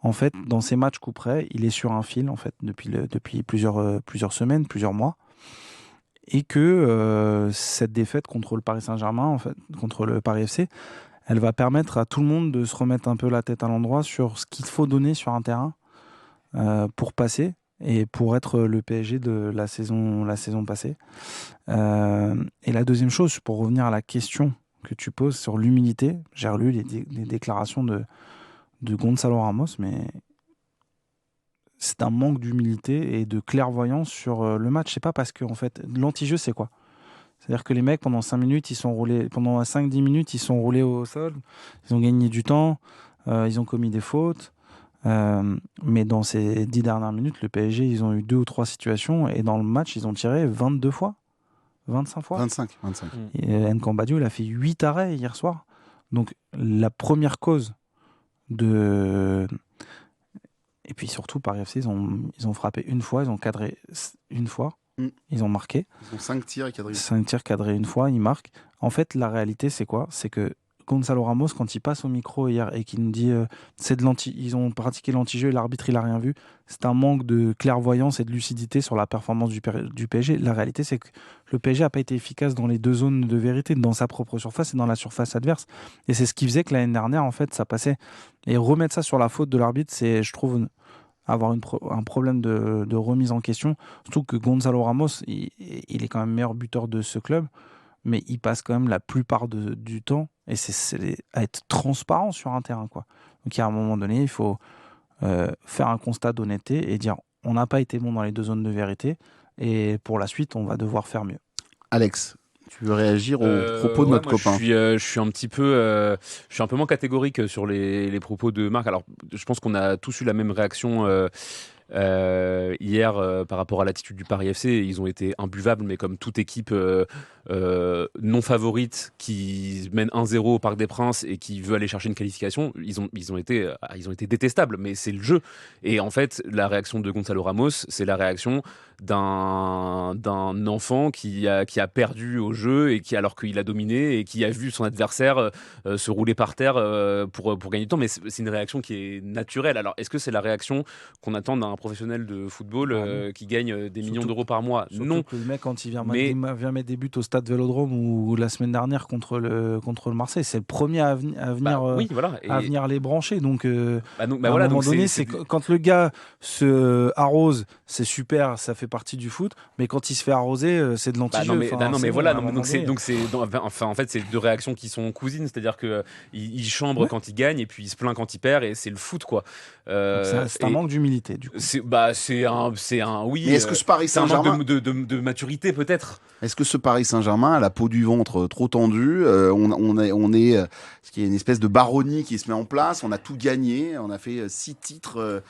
en fait, dans ces matchs coup près, il est sur un fil, en fait, depuis plusieurs semaines, plusieurs mois. Et que cette défaite contre le Paris Saint-Germain, en fait, contre le Paris FC, elle va permettre à tout le monde de se remettre un peu la tête à l'endroit sur ce qu'il faut donner sur un terrain pour passer et pour être le PSG de la saison passée. Et la deuxième chose, pour revenir à la question que tu poses sur l'humilité, j'ai relu les déclarations de Gonzalo Ramos, mais c'est un manque d'humilité et de clairvoyance sur le match. C'est pas parce que, en fait, l'anti-jeu, c'est quoi? C'est-à-dire que les mecs, pendant 5 minutes, pendant 5-10 minutes, ils sont roulés au sol, ils ont gagné du temps, ils ont commis des fautes. Mais dans ces 10 dernières minutes, le PSG, ils ont eu 2 ou 3 situations et dans le match, ils ont tiré 22 fois, 25 fois. 25. Et Nkambadio, il a fait 8 arrêts hier soir. Donc, la première cause de... Et puis surtout, Paris FC, ils ont frappé une fois, ils ont cadré une fois, ils ont marqué. Ils ont 5 tirs cadrés. 5 tirs cadrés une fois, ils marquent. En fait, la réalité, c'est quoi? C'est que Gonzalo Ramos, quand il passe au micro hier et qu'il nous dit ils ont pratiqué l'anti-jeu et l'arbitre, il n'a rien vu, c'est un manque de clairvoyance et de lucidité sur la performance du PSG. La réalité, c'est que le PSG n'a pas été efficace dans les 2 zones de vérité, dans sa propre surface et dans la surface adverse. Et c'est ce qui faisait que l'année dernière, en fait, ça passait. Et remettre ça sur la faute de l'arbitre, c'est, je trouve, avoir un problème de remise en question. Surtout que Gonzalo Ramos, il est quand même meilleur buteur de ce club, mais il passe quand même la plupart du temps, et c'est à être transparent sur un terrain, quoi. Donc, à un moment donné, il faut faire un constat d'honnêteté et dire on n'a pas été bon dans les 2 zones de vérité, et pour la suite, on va devoir faire mieux. Alex, tu veux réagir aux propos de notre copain? Je suis un peu moins catégorique sur les propos de Marc. Alors, je pense qu'on a tous eu la même réaction hier par rapport à l'attitude du Paris FC. Ils ont été imbuvables, mais comme toute équipe non favorite qui mène 1-0 au Parc des Princes et qui veut aller chercher une qualification, ils ont été détestables, mais c'est le jeu. Et en fait, la réaction de Gonzalo Ramos, c'est la réaction d'un enfant qui a perdu au jeu alors qu'il a dominé et qui a vu son adversaire se rouler par terre pour gagner du temps. Mais c'est une réaction qui est naturelle. Alors, est-ce que c'est la réaction qu'on attend d'un professionnel de football qui gagne des millions d'euros par mois. Surtout Non. que le mec, quand il vient mettre des buts au stade Vélodrome ou la semaine dernière contre le Marseille, c'est le premier à venir les brancher. Donc, à un moment donné, quand le gars se arrose, c'est super, ça fait partie du foot. Mais quand il se fait arroser, c'est de l'anti-jeu. En fait, c'est deux réactions qui sont cousines. C'est-à-dire que il chambre quand il gagne et puis il se plaint quand il perd, et c'est le foot, quoi. C'est un manque d'humilité, du coup. C'est un oui. Mais est-ce que ce Paris Saint-Germain, un manque de maturité, peut-être? Est-ce que ce Paris Saint-Germain a la peau du ventre trop tendue? Ce qui est une espèce de baronnie qui se met en place. On a tout gagné. On a fait 6 titres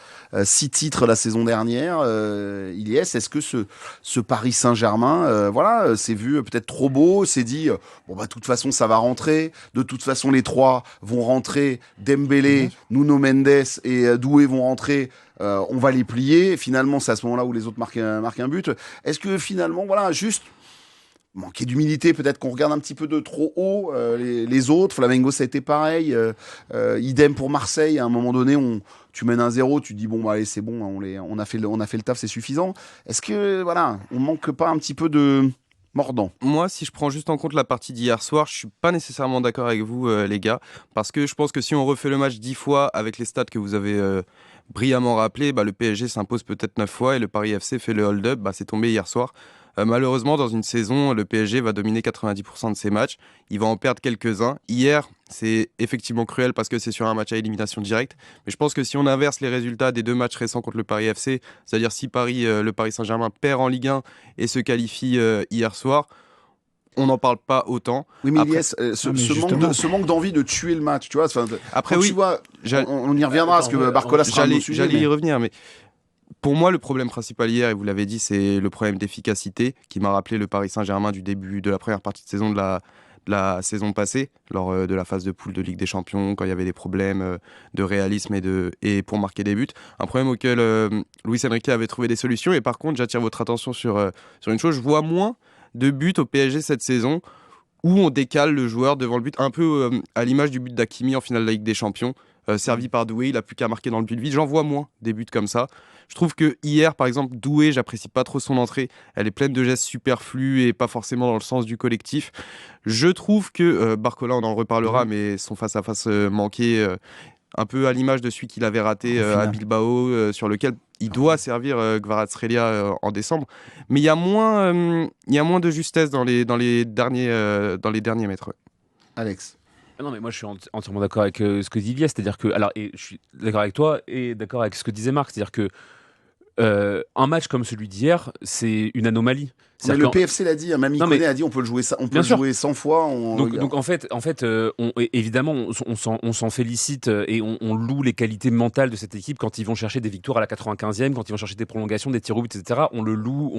la saison dernière. Est-ce que ce Paris Saint-Germain, s'est vu peut-être trop beau, s'est dit de toute façon ça va rentrer. De toute façon les trois vont rentrer. Dembélé, Nuno Mendes et Doué vont rentrer. On va les plier. Finalement, c'est à ce moment-là où les autres marquent un but. Est-ce que finalement, juste manquer d'humilité, peut-être qu'on regarde un petit peu de trop haut les autres. Flamengo, ça a été pareil. Idem pour Marseille. À un moment donné, tu mènes 1-0, tu te dis allez, c'est bon, on a fait le taf, c'est suffisant. Est-ce que on manque pas un petit peu de mordant? Moi, si je prends juste en compte la partie d'hier soir, je suis pas nécessairement d'accord avec vous, les gars, parce que je pense que si on refait le match 10 fois avec les stats que vous avez brillamment rappelés, le PSG s'impose peut-être 9 fois et le Paris FC fait le hold-up. C'est tombé hier soir. Malheureusement, dans une saison, le PSG va dominer 90% de ses matchs. Il va en perdre quelques-uns. Hier, c'est effectivement cruel parce que c'est sur un match à élimination directe. Mais je pense que si on inverse les résultats des 2 matchs récents contre le Paris FC, c'est-à-dire si le Paris Saint-Germain perd en Ligue 1 et se qualifie hier soir, on n'en parle pas autant. Oui, mais Ilyes, ce manque d'envie de tuer le match, tu vois. Après, oui, tu vois, on y reviendra parce que Barcola sera un autre sujet. J'allais y revenir, mais pour moi, le problème principal hier, et vous l'avez dit, c'est le problème d'efficacité qui m'a rappelé le Paris Saint-Germain du début de la première partie de saison de la saison passée, lors de la phase de poule de Ligue des Champions, quand il y avait des problèmes de réalisme et pour marquer des buts. Un problème auquel Luis Enrique avait trouvé des solutions. Et par contre, j'attire votre attention sur une chose. Je vois moins de buts au PSG cette saison où on décale le joueur devant le but, un peu à l'image du but d'Hakimi en finale de la Ligue des Champions, servi par Doué, il n'a plus qu'à marquer dans le but vide. J'en vois moins des buts comme ça. Je trouve que hier, par exemple, Doué, j'apprécie pas trop son entrée. Elle est pleine de gestes superflus et pas forcément dans le sens du collectif. Je trouve que Barcola, on en reparlera, mais son face-à-face manqué, un peu à l'image de celui qu'il avait raté à Bilbao, sur lequel il doit servir Kvaratskhelia en décembre. Mais il y a moins de justesse dans les derniers mètres. Alex. Non, mais moi je suis entièrement d'accord avec ce que dit Ilyes, c'est-à-dire que, je suis d'accord avec toi et d'accord avec ce que disait Marc, c'est-à-dire que un match comme celui d'hier, c'est une anomalie. Mais le PFC l'a dit, Mamie Koné a dit on peut le jouer 100 fois. Donc en fait, évidemment, on s'en félicite et on loue les qualités mentales de cette équipe quand ils vont chercher des victoires à la 95e, quand ils vont chercher des prolongations, des tirs au but, etc. On le loue,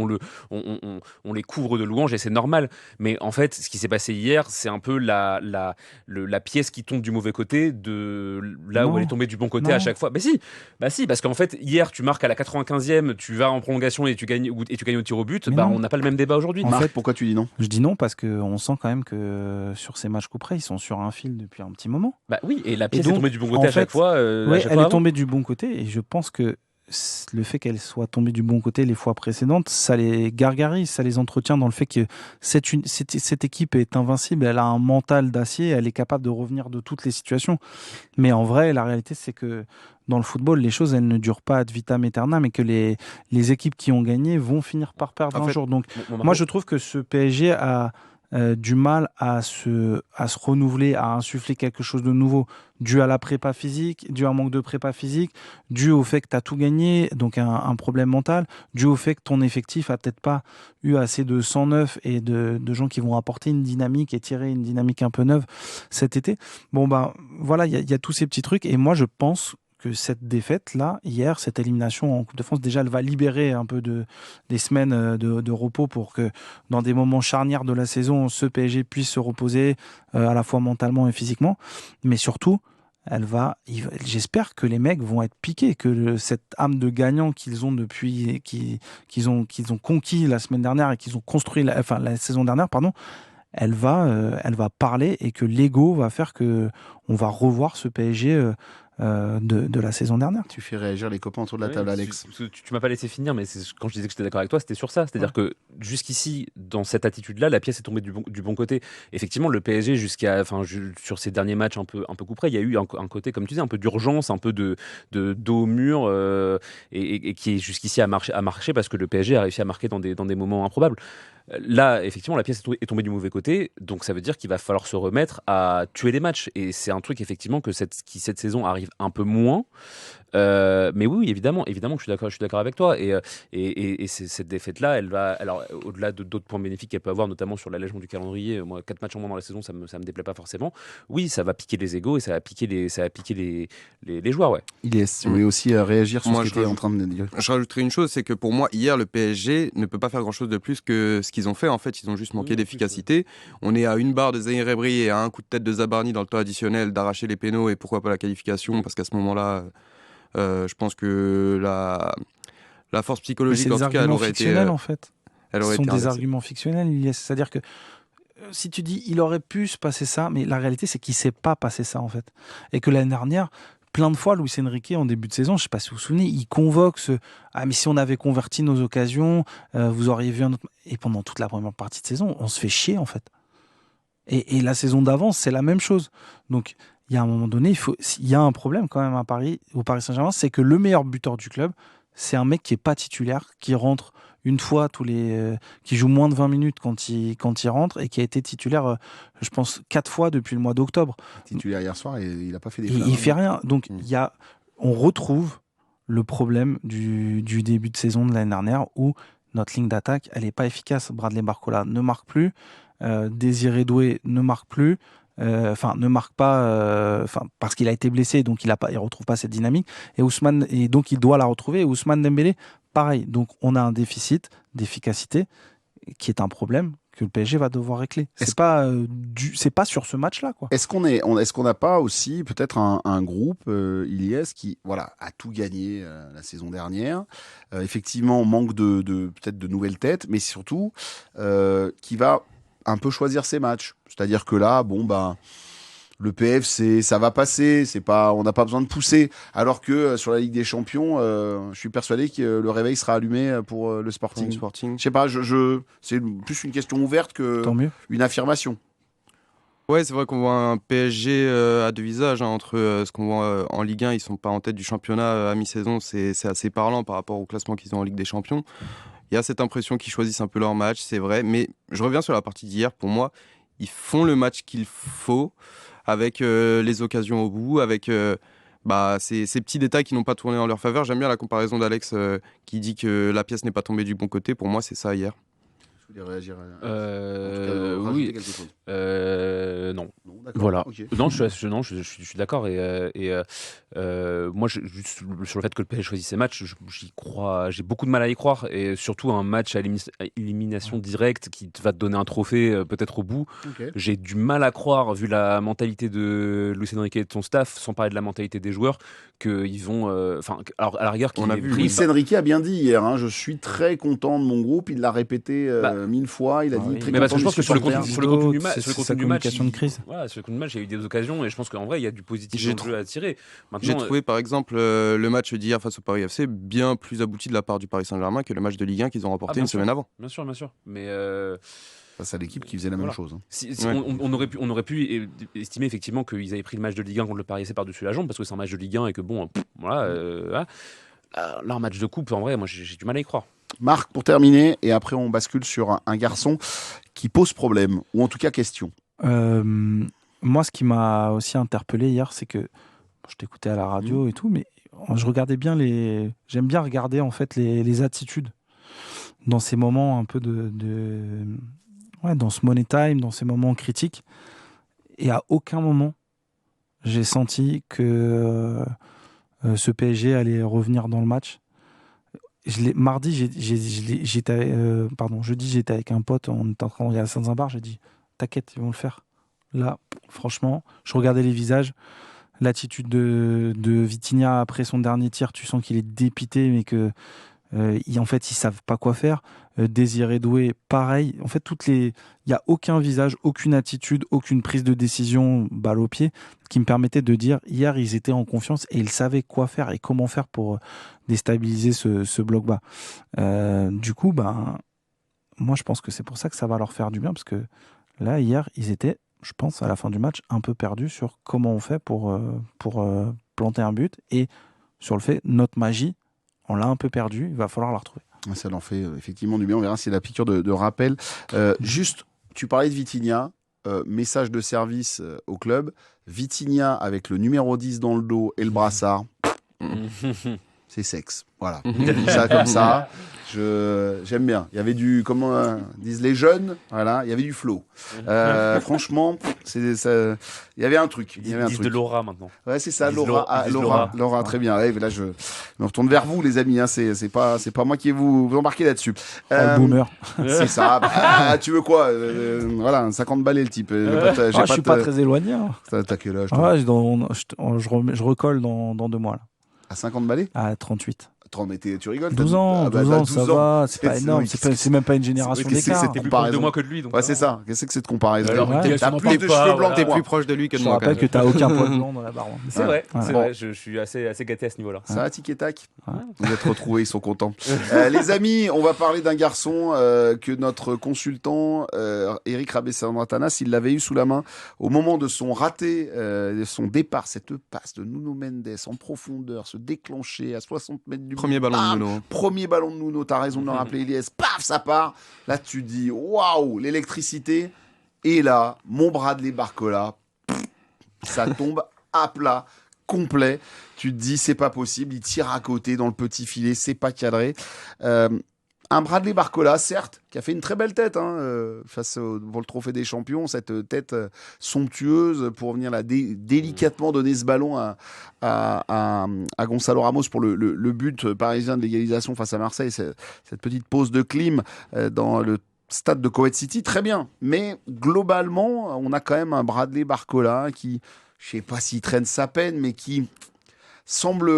on les couvre de louanges et c'est normal. Mais en fait, ce qui s'est passé hier, c'est un peu la pièce qui tombe du mauvais côté de là où elle est tombée du bon côté à chaque fois. Bah si, parce qu'en fait, hier, tu marques à la 95e, tu vas en prolongation et tu gagnes au tir au but. On n'a pas le même débat aujourd'hui. Marc, pourquoi tu dis non? Je dis non parce qu'on sent quand même que sur ces matchs coup près, ils sont sur un fil depuis un petit moment. Oui, et la pièce est tombée du bon côté à chaque fois. Elle est tombée du bon côté et je pense que le fait qu'elle soit tombée du bon côté les fois précédentes, ça les gargarise, ça les entretient dans le fait que cette équipe est invincible, elle a un mental d'acier, elle est capable de revenir de toutes les situations. Mais en vrai, la réalité, c'est que dans le football, les choses, elles ne durent pas ad vitam aeternam et que les équipes qui ont gagné vont finir par perdre un jour. Donc, moi, je trouve que ce PSG a du mal à se renouveler, à insuffler quelque chose de nouveau, dû à la prépa physique, dû à un manque de prépa physique, dû au fait que tu as tout gagné, donc un problème mental, dû au fait que ton effectif a peut-être pas eu assez de sang neuf et de gens qui vont apporter une dynamique et tirer une dynamique un peu neuve cet été. Voilà, il y a tous ces petits trucs et moi je pense que cette défaite-là, hier, cette élimination en Coupe de France, déjà, elle va libérer un peu des semaines de repos pour que, dans des moments charnières de la saison, ce PSG puisse se reposer à la fois mentalement et physiquement. Mais surtout, j'espère que les mecs vont être piqués, que cette âme de gagnant qu'ils ont depuis, qu'ils ont conquis la semaine dernière et qu'ils ont construit la saison dernière, pardon, elle va parler et que l'ego va faire que on va revoir ce PSG de la saison dernière. Tu fais réagir les copains autour de la table, Alex. Tu m'as pas laissé finir, mais quand je disais que j'étais d'accord avec toi, c'était sur ça. C'est-à-dire que jusqu'ici, dans cette attitude-là, la pièce est tombée du bon côté. Effectivement, le PSG, sur ces derniers matchs un peu couperets, il y a eu un côté, comme tu disais, un peu d'urgence, un peu de dos au mur, et qui jusqu'ici a marché parce que le PSG a réussi à marquer dans des moments improbables. Là, effectivement, la pièce est tombée du mauvais côté, donc ça veut dire qu'il va falloir se remettre à tuer les matchs. Et c'est un truc, effectivement, qui cette saison arrive un peu moins. Mais oui, évidemment que je suis d'accord avec toi. Et cette défaite-là, elle va, alors au-delà d'autres points bénéfiques qu'elle peut avoir, notamment sur l'allègement du calendrier. Moi, 4 matchs en moins dans la saison, ça me déplaît pas forcément. Oui, ça va piquer les égos et ça va piquer les joueurs, ouais. Yes, tu voulais aussi réagir sur ce que tu es en train de dire. Je rajouterai une chose, c'est que pour moi, hier, le PSG ne peut pas faire grand-chose de plus que ce qu'ils ont fait. En fait, ils ont juste manqué d'efficacité. On est à une barre de Zahir Emery et à un coup de tête de Zabarni dans le temps additionnel d'arracher les pénaux et pourquoi pas la qualification, parce qu'à ce moment-là, je pense que la force psychologique, en tout cas, elle aurait été... en fait. Ce sont des arguments fictionnels. C'est-à-dire que si tu dis il aurait pu se passer ça, mais la réalité c'est qu'il ne s'est pas passé ça en fait. Et que l'année dernière, plein de fois, Luis Enrique en début de saison, je ne sais pas si vous vous souvenez, il convoque mais si on avait converti nos occasions, vous auriez vu un autre... Et pendant toute la première partie de saison, on se fait chier en fait. Et la saison d'avant, c'est la même chose. Donc il y a un moment donné, il y a un problème quand même au Paris Saint-Germain, c'est que le meilleur buteur du club, c'est un mec qui n'est pas titulaire, qui rentre une fois qui joue moins de 20 minutes quand il rentre et qui a été titulaire, je pense, 4 fois depuis le mois d'octobre. Titulaire hier soir et il n'a pas fait des Il fait rien. Donc on retrouve le problème du début de saison de l'année dernière où notre ligne d'attaque, elle n'est pas efficace. Bradley Barcola ne marque plus, Désiré Doué ne marque plus. Ne marque pas parce qu'il a été blessé, donc il retrouve pas cette dynamique, et donc il doit la retrouver. Et Ousmane Dembélé, pareil. Donc on a un déficit d'efficacité qui est un problème que le PSG va devoir régler. C'est pas sur ce match-là, quoi. Est-ce qu'on n'a pas aussi peut-être un groupe Ilyes qui a tout gagné la saison dernière, effectivement manque de peut-être de nouvelles têtes, mais surtout qui va un peu choisir ses matchs. C'est-à-dire que là, le PF, ça va passer. On n'a pas besoin de pousser. Alors que sur la Ligue des Champions, je suis persuadé que le réveil sera allumé pour le Sporting. Je sais pas, c'est plus une question ouverte qu'une affirmation. Ouais, c'est vrai qu'on voit un PSG à deux visages. Entre ce qu'on voit en Ligue 1, ils sont pas en tête du championnat à mi-saison. C'est assez parlant par rapport au classement qu'ils ont en Ligue des Champions. Il y a cette impression qu'ils choisissent un peu leur match, c'est vrai. Mais je reviens sur la partie d'hier. Pour moi, ils font le match qu'il faut avec les occasions au bout, avec ces petits détails qui n'ont pas tourné en leur faveur. J'aime bien la comparaison d'Alex qui dit que la pièce n'est pas tombée du bon côté. Pour moi, c'est ça hier. Vous voulez réagir oui. Non. Voilà. Okay. Non, je suis d'accord. Et moi, juste sur le fait que le PSG choisit ses matchs, j'y crois. J'ai beaucoup de mal à y croire. Et surtout un match à élimination directe qui va te donner un trophée peut-être au bout. Okay. J'ai du mal à croire, vu la mentalité de Luis Enrique et de son staff, sans parler de la mentalité des joueurs, qu'ils vont. Alors à la rigueur, on a vu. Luis Enrique a bien dit hier. Je suis très content de mon groupe. Il l'a répété 1000 fois. Il a dit. Très mais parce que je pense que sur le contenu du match, de crise. Voilà, sur le contenu du match, il y a eu des occasions et je pense qu'en vrai, il y a du positif dans le jeu à tirer. J'ai trouvé par exemple le match d'hier face au Paris FC bien plus abouti de la part du Paris Saint-Germain que le match de Ligue 1 qu'ils ont remporté une semaine avant. Bien sûr. Mais face à l'équipe qui faisait la même chose. On aurait pu estimer effectivement qu'ils avaient pris le match de Ligue 1 contre le Paris FC par-dessus la jambe parce que c'est un match de Ligue 1 et que là, un match de coupe, en vrai, moi j'ai du mal à y croire. Marc, pour terminer, et après on bascule sur un garçon qui pose problème, ou en tout cas question. Moi, ce qui m'a aussi interpellé hier, c'est que je t'écoutais à la radio et tout, mais je regardais bien j'aime bien regarder en fait les attitudes dans ces moments un peu dans ce money time, dans ces moments critiques. Et à aucun moment, j'ai senti que ce PSG allait revenir dans le match. Mardi, jeudi, j'étais avec un pote, on était en train de regarder ça dans un bar, j'ai dit t'inquiète, ils vont le faire. Là, franchement, je regardais les visages, l'attitude de Vitinha après son dernier tir, tu sens qu'il est dépité, mais que En fait, ils savent pas quoi faire. Désiré Doué, pareil. En fait, il y a aucun visage, aucune attitude, aucune prise de décision, balle au pied, qui me permettait de dire hier ils étaient en confiance et ils savaient quoi faire et comment faire pour déstabiliser ce bloc bas. Du coup, moi je pense que c'est pour ça que ça va leur faire du bien, parce que là hier ils étaient, je pense, à la fin du match, un peu perdus sur comment on fait pour planter un but, et sur le fait notre magie, on l'a un peu perdue, il va falloir la retrouver. Ça en fait effectivement du bien. On verra si c'est la piqûre de rappel. Juste, tu parlais de Vitinha. Message de service au club. Vitinha avec le numéro 10 dans le dos et le brassard. C'est sexe. Voilà. Je dis ça comme ça. J'aime bien. Il y avait comment disent les jeunes, voilà, il y avait du flow. Franchement, il y avait un truc. Ils disent de l'aura maintenant. Ouais, c'est ça, Laura, très bien. Ouais, là, je me retourne vers vous, les amis. Hein, c'est pas moi qui vais vous embarquer là-dessus. Boomer. C'est ça. Tu veux quoi voilà, 50 balais le type. Je suis pas très éloigné. Hein. T'as quel âge? Je recolle dans 2 mois là. À 50 balais? À 38. Mais tu rigoles. 12 ans, 12 ans, ça va, c'est pas énorme, c'est même pas une génération d'écart. T'es plus proche de moi que de lui. Donc ouais, c'est ça. Qu'est-ce que c'est de comparaison? T'as plus de cheveux blancs, t'es plus proche de lui que de moi. Je rappelle que t'as aucun poil blanc dans la barbe. C'est vrai, je suis assez gâté à ce niveau-là. Ça va, tic et tac. Vous êtes retrouvés, ils sont contents. Les amis, on va parler d'un garçon que notre consultant, Eric Rabessandratana, s'il l'avait eu sous la main au moment de son raté, son départ, cette passe de Nuno Mendes en profondeur, se déclencher à 60 mètres du premier ballon de Nuno. Premier ballon de Nuno, t'as raison de le rappeler, Ilyes, paf, ça part. Là, tu dis, waouh, l'électricité. Et là, mon Bradley Barcola, ça tombe à plat, complet. Tu te dis, c'est pas possible. Il tire à côté dans le petit filet, c'est pas cadré. Un Bradley Barcola, certes, qui a fait une très belle tête pour le trophée des champions, cette tête somptueuse pour venir là, délicatement donner ce ballon à Gonzalo Ramos pour le but parisien de l'égalisation face à Marseille, cette petite pause de clim dans le stade de Kuwait City, très bien. Mais globalement, on a quand même un Bradley Barcola qui, je ne sais pas s'il traîne sa peine, mais qui semble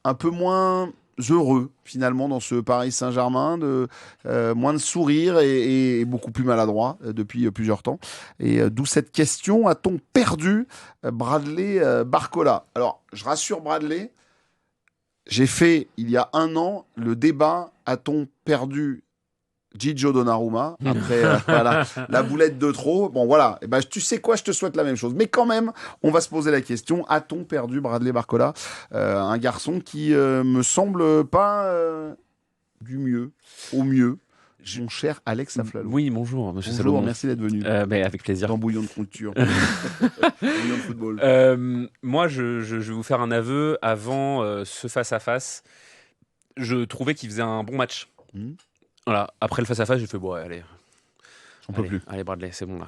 un peu moins heureux finalement dans ce Paris Saint-Germain, moins de sourire et beaucoup plus maladroit depuis plusieurs temps. Et d'où cette question, a-t-on perdu Bradley Barcola? Alors, je rassure Bradley, j'ai fait il y a 1 an le débat, a-t-on perdu Gigio Donnarumma après voilà, la boulette de trop. Bon voilà, et tu sais quoi, je te souhaite la même chose. Mais quand même, on va se poser la question, a-t-on perdu Bradley Barcola, un garçon qui me semble pas du mieux au mieux. Mon cher Alex Aflalo. Oui, bonjour, monsieur Salomon. Merci d'être venu. Avec plaisir. Dans Bouillon de culture. Bouillon de football. Moi, je vais vous faire un aveu. Avant ce face-à-face, je trouvais qu'il faisait un bon match. Voilà. Après le face-à-face, j'ai fait bon, allez. On peut plus. Allez, Bradley, c'est bon là.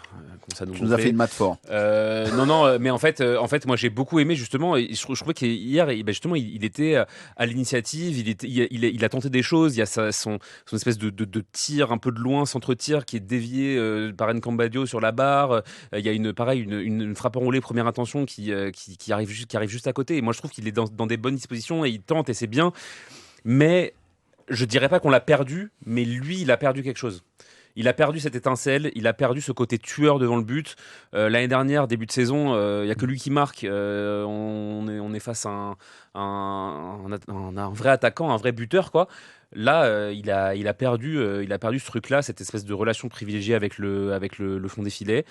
Ça tu nous as fait une mat fort. Non, mais en fait, moi j'ai beaucoup aimé justement. Et je trouvais qu'hier, justement, il était à l'initiative. Il a tenté des choses. Il y a son espèce de tir un peu de loin, centre-tir qui est dévié par Nkambadio sur la barre. Il y a une frappe enroulée première intention qui arrive juste à côté. Et moi, je trouve qu'il est dans des bonnes dispositions et il tente et c'est bien. Mais je dirais pas qu'on l'a perdu, mais lui, il a perdu quelque chose. Il a perdu cette étincelle, il a perdu ce côté tueur devant le but. L'année dernière, début de saison, il n'y a que lui qui marque. On est face à un vrai attaquant, un vrai buteur, quoi. Là, il a perdu ce truc-là, cette espèce de relation privilégiée avec le fond des filets.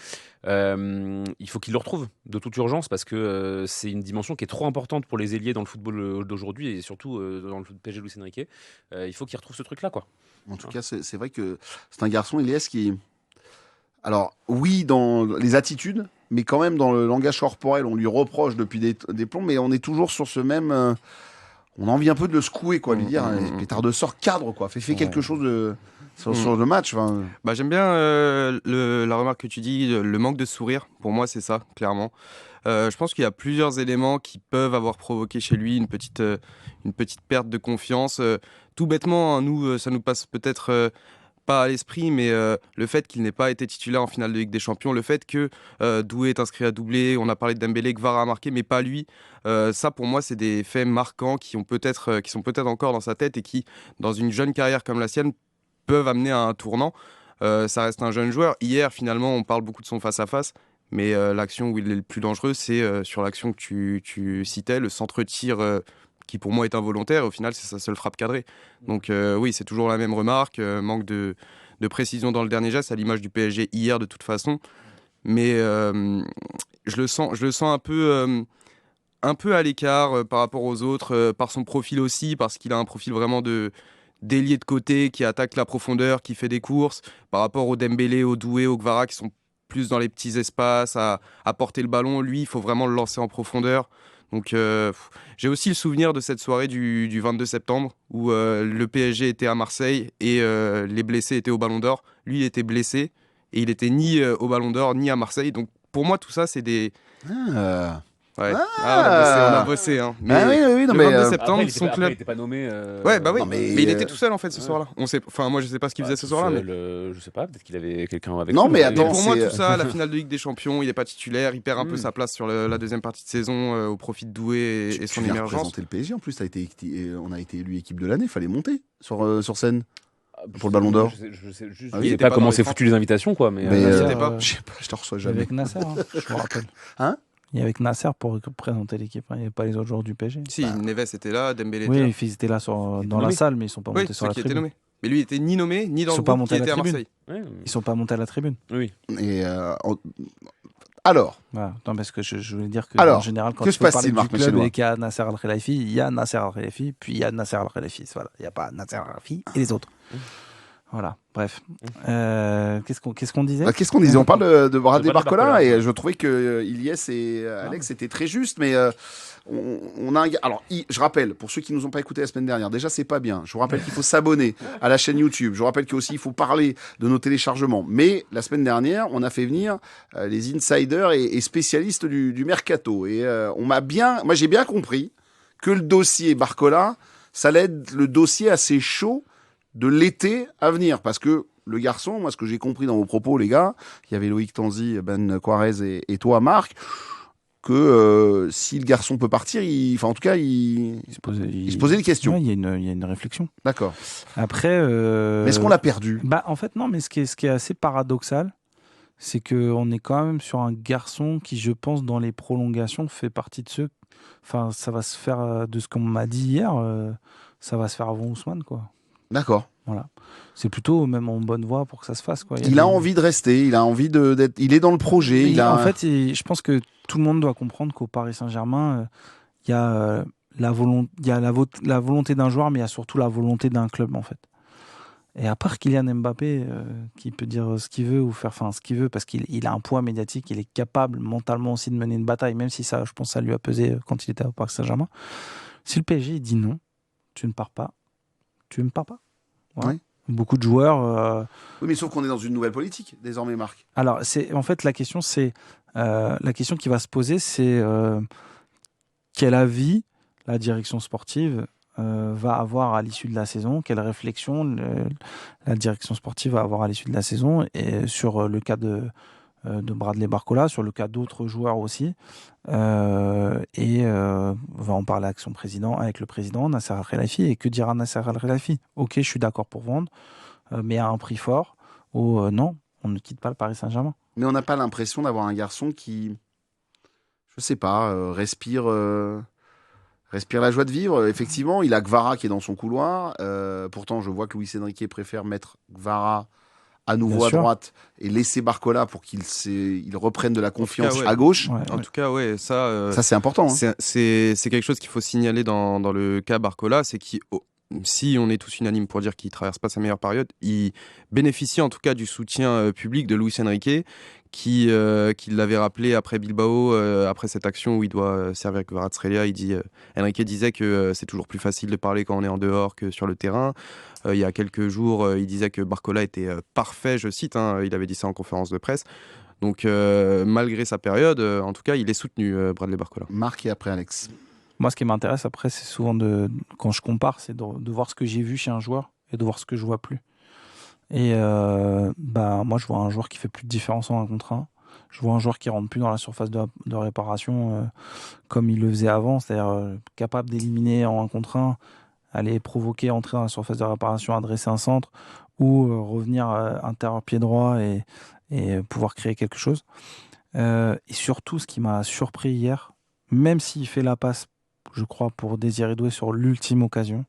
Il faut qu'il le retrouve de toute urgence parce que c'est une dimension qui est trop importante pour les ailiers dans le football d'aujourd'hui et surtout dans le PSG Luis Enrique. Il faut qu'il retrouve ce truc-là, quoi. En tout cas, c'est vrai que c'est un garçon, Ilyes, qui... Alors, oui, dans les attitudes, mais quand même dans le langage corporel, on lui reproche depuis des plombs, mais on est toujours sur ce même... on a envie un peu de le secouer, quoi, lui dire, pétard de sort, cadre, quoi, fais quelque chose sur le match. J'aime bien la remarque que tu dis, le manque de sourire, pour moi c'est ça, clairement. Je pense qu'il y a plusieurs éléments qui peuvent avoir provoqué chez lui une petite perte de confiance. Tout bêtement, nous, ça nous passe peut-être pas à l'esprit, mais le fait qu'il n'ait pas été titulaire en finale de Ligue des Champions, le fait que Doué est inscrit à doublé, on a parlé de Dembélé, Kvara a marqué, mais pas lui. Ça, pour moi, c'est des faits marquants qui sont peut-être encore dans sa tête et qui, dans une jeune carrière comme la sienne, peuvent amener à un tournant. Ça reste un jeune joueur. Hier, finalement, on parle beaucoup de son face-à-face, mais l'action où il est le plus dangereux, c'est sur l'action que tu citais, le centre-tir qui pour moi est involontaire. Au final, c'est sa seule frappe cadrée. Donc oui, c'est toujours la même remarque. Manque de précision dans le dernier geste, à l'image du PSG hier de toute façon. Mais je le sens un peu à l'écart par rapport aux autres, par son profil aussi, parce qu'il a un profil vraiment d'ailier de côté, qui attaque la profondeur, qui fait des courses, par rapport au Dembélé, au Doué, au Kvara, qui sont plus dans les petits espaces, à porter le ballon. Lui, il faut vraiment le lancer en profondeur. Donc j'ai aussi le souvenir de cette soirée du 22 septembre où le PSG était à Marseille et les blessés étaient au Ballon d'Or. Lui, il était blessé et il était ni au Ballon d'Or ni à Marseille. Donc pour moi, tout ça, c'est des... Ouais. On a bossé. Hein. Mais oui, non, le 22 septembre, après, son club... il n'était pas nommé. Ouais, bah oui. Non, mais il était tout seul en fait ce soir-là. Enfin, moi, je sais pas ce qu'il faisait ce soir-là. Mais... Je sais pas, peut-être qu'il avait quelqu'un avec Non, lui. mais attends, pour moi, tout ça, la finale de Ligue des Champions, il n'est pas titulaire, il perd un peu sa place sur la deuxième partie de saison au profit de Doué et son tu viens émergence. représenter le PSG en plus, on a été élu équipe de l'année, fallait monter sur scène. Pour le Ballon d'Or. Je sais juste, Ah je oui, sais il pas était comment pas c'est dans les foutu les invitations, quoi. Mais Mais c'était pas. je sais pas, je te reçois jamais. Avec Nasser, je me rappelle. Hein? Il y avait que Nasser pour présenter l'équipe. Il n'y avait pas les autres joueurs du PSG. Si, Neves était là, Dembélé était là. Oui, ils étaient là dans la salle, mais ils ne sont pas montés sur la qui étaient tribune. nommés. Mais lui, il était ni nommé, ni dans Ils le sont pas groupe montés qui à la était à tribune. Marseille. Ils ne sont pas montés à la tribune. Oui. Et alors, Voilà. Non, parce que je voulais dire que Alors, en général, quand que tu se peux passe-t-il, parler Marc du club Méchenois et qu'il y a Nasser Al-Khelaifi, il y a Nasser Al-Khelaifi, puis il y a Nasser Al-Khelaifi. Voilà. Il n'y a pas Nasser Al-Khelaifi et les autres. Voilà, bref. Qu'est-ce qu'on disait qu'est-ce qu'on disait? On parle de Bradley Barcola, Barcola et je trouvais que Ilyes et Alex étaient très justes, mais on a un gars. Alors, je rappelle, pour ceux qui nous ont pas écouté la semaine dernière, déjà c'est pas bien. Je vous rappelle qu'il faut s'abonner à la chaîne YouTube. Je vous rappelle qu'aussi il faut parler de nos téléchargements. Mais la semaine dernière, on a fait venir les insiders et spécialistes du mercato et moi j'ai bien compris que le dossier Barcola, ça allait être le dossier assez chaud de l'été à venir, parce que le garçon, moi ce que j'ai compris dans vos propos les gars, il y avait Loïc Tanzi, Ben Quarez et toi Marc, que si le garçon peut partir, il se posait des questions. Ouais, il y a une réflexion. D'accord. Après, Mais est-ce qu'on l'a perdu? En fait non, mais ce qui est assez paradoxal, c'est qu'on est quand même sur un garçon qui, je pense, dans les prolongations, fait partie de ceux... Enfin, ça va se faire, de ce qu'on m'a dit hier, ça va se faire avant Ousmane, quoi. D'accord. Voilà. C'est plutôt même en bonne voie pour que ça se fasse, quoi. Il a envie de rester, il a envie d'être... Il est dans le projet. En fait, je pense que tout le monde doit comprendre qu'au Paris Saint-Germain, il y a la volonté d'un joueur, mais il y a surtout la volonté d'un club, en fait. Et à part Kylian Mbappé, qui peut dire ce qu'il veut ou faire ce qu'il veut, parce qu'il a un poids médiatique, il est capable mentalement aussi de mener une bataille, même si ça, je pense, ça lui a pesé quand il était au Paris Saint-Germain. Si le PSG dit non, tu ne pars pas, tu ne pars pas. Voilà. Ouais. Beaucoup de joueurs. Oui, mais sauf qu'on est dans une nouvelle politique désormais, Marc. Alors, en fait, la question qui va se poser, c'est quel avis la direction sportive va avoir à l'issue de la saison, quelle réflexion la direction sportive va avoir à l'issue de la saison, et sur le cas de Bradley Barcola, sur le cas d'autres joueurs aussi, et va en parler avec le président Nasser Al-Khelaifi. Et que dira Nasser Al-Khelaifi? Ok, je suis d'accord pour vendre, mais à un prix fort, ou non, on ne quitte pas le Paris Saint-Germain. Mais on n'a pas l'impression d'avoir un garçon qui, je sais pas, respire la joie de vivre. Effectivement, il a Kvara qui est dans son couloir. Pourtant, je vois que Luis Enrique préfère mettre Kvara à nouveau à droite et laisser Barcola pour qu'il reprenne de la confiance à gauche. En tout cas, ouais, ça c'est important. Hein. C'est quelque chose qu'il faut signaler dans le cas Barcola, c'est qu'il, si on est tous unanimes pour dire qu'il ne traverse pas sa meilleure période, il bénéficie en tout cas du soutien public de Luis Enrique, qui l'avait rappelé après Bilbao, après cette action où il doit servir Kvaratskhelia. Enrique disait que c'est toujours plus facile de parler quand on est en dehors que sur le terrain. Il y a quelques jours, il disait que Barcola était parfait, je cite, il avait dit ça en conférence de presse. Donc malgré sa période, en tout cas, il est soutenu, Bradley Barcola. Marc et après Alex. Moi, ce qui m'intéresse après, c'est souvent quand je compare, c'est de voir ce que j'ai vu chez un joueur et de voir ce que je vois plus. Et moi, je vois un joueur qui fait plus de différence en 1 contre 1. Je vois un joueur qui rentre plus dans la surface de réparation comme il le faisait avant, c'est-à-dire capable d'éliminer en 1 contre 1, aller provoquer, entrer dans la surface de réparation, adresser un centre ou revenir intérieur pied droit et pouvoir créer quelque chose. Et surtout, ce qui m'a surpris hier, même s'il fait la passe, je crois, pour Désiré Doué sur l'ultime occasion,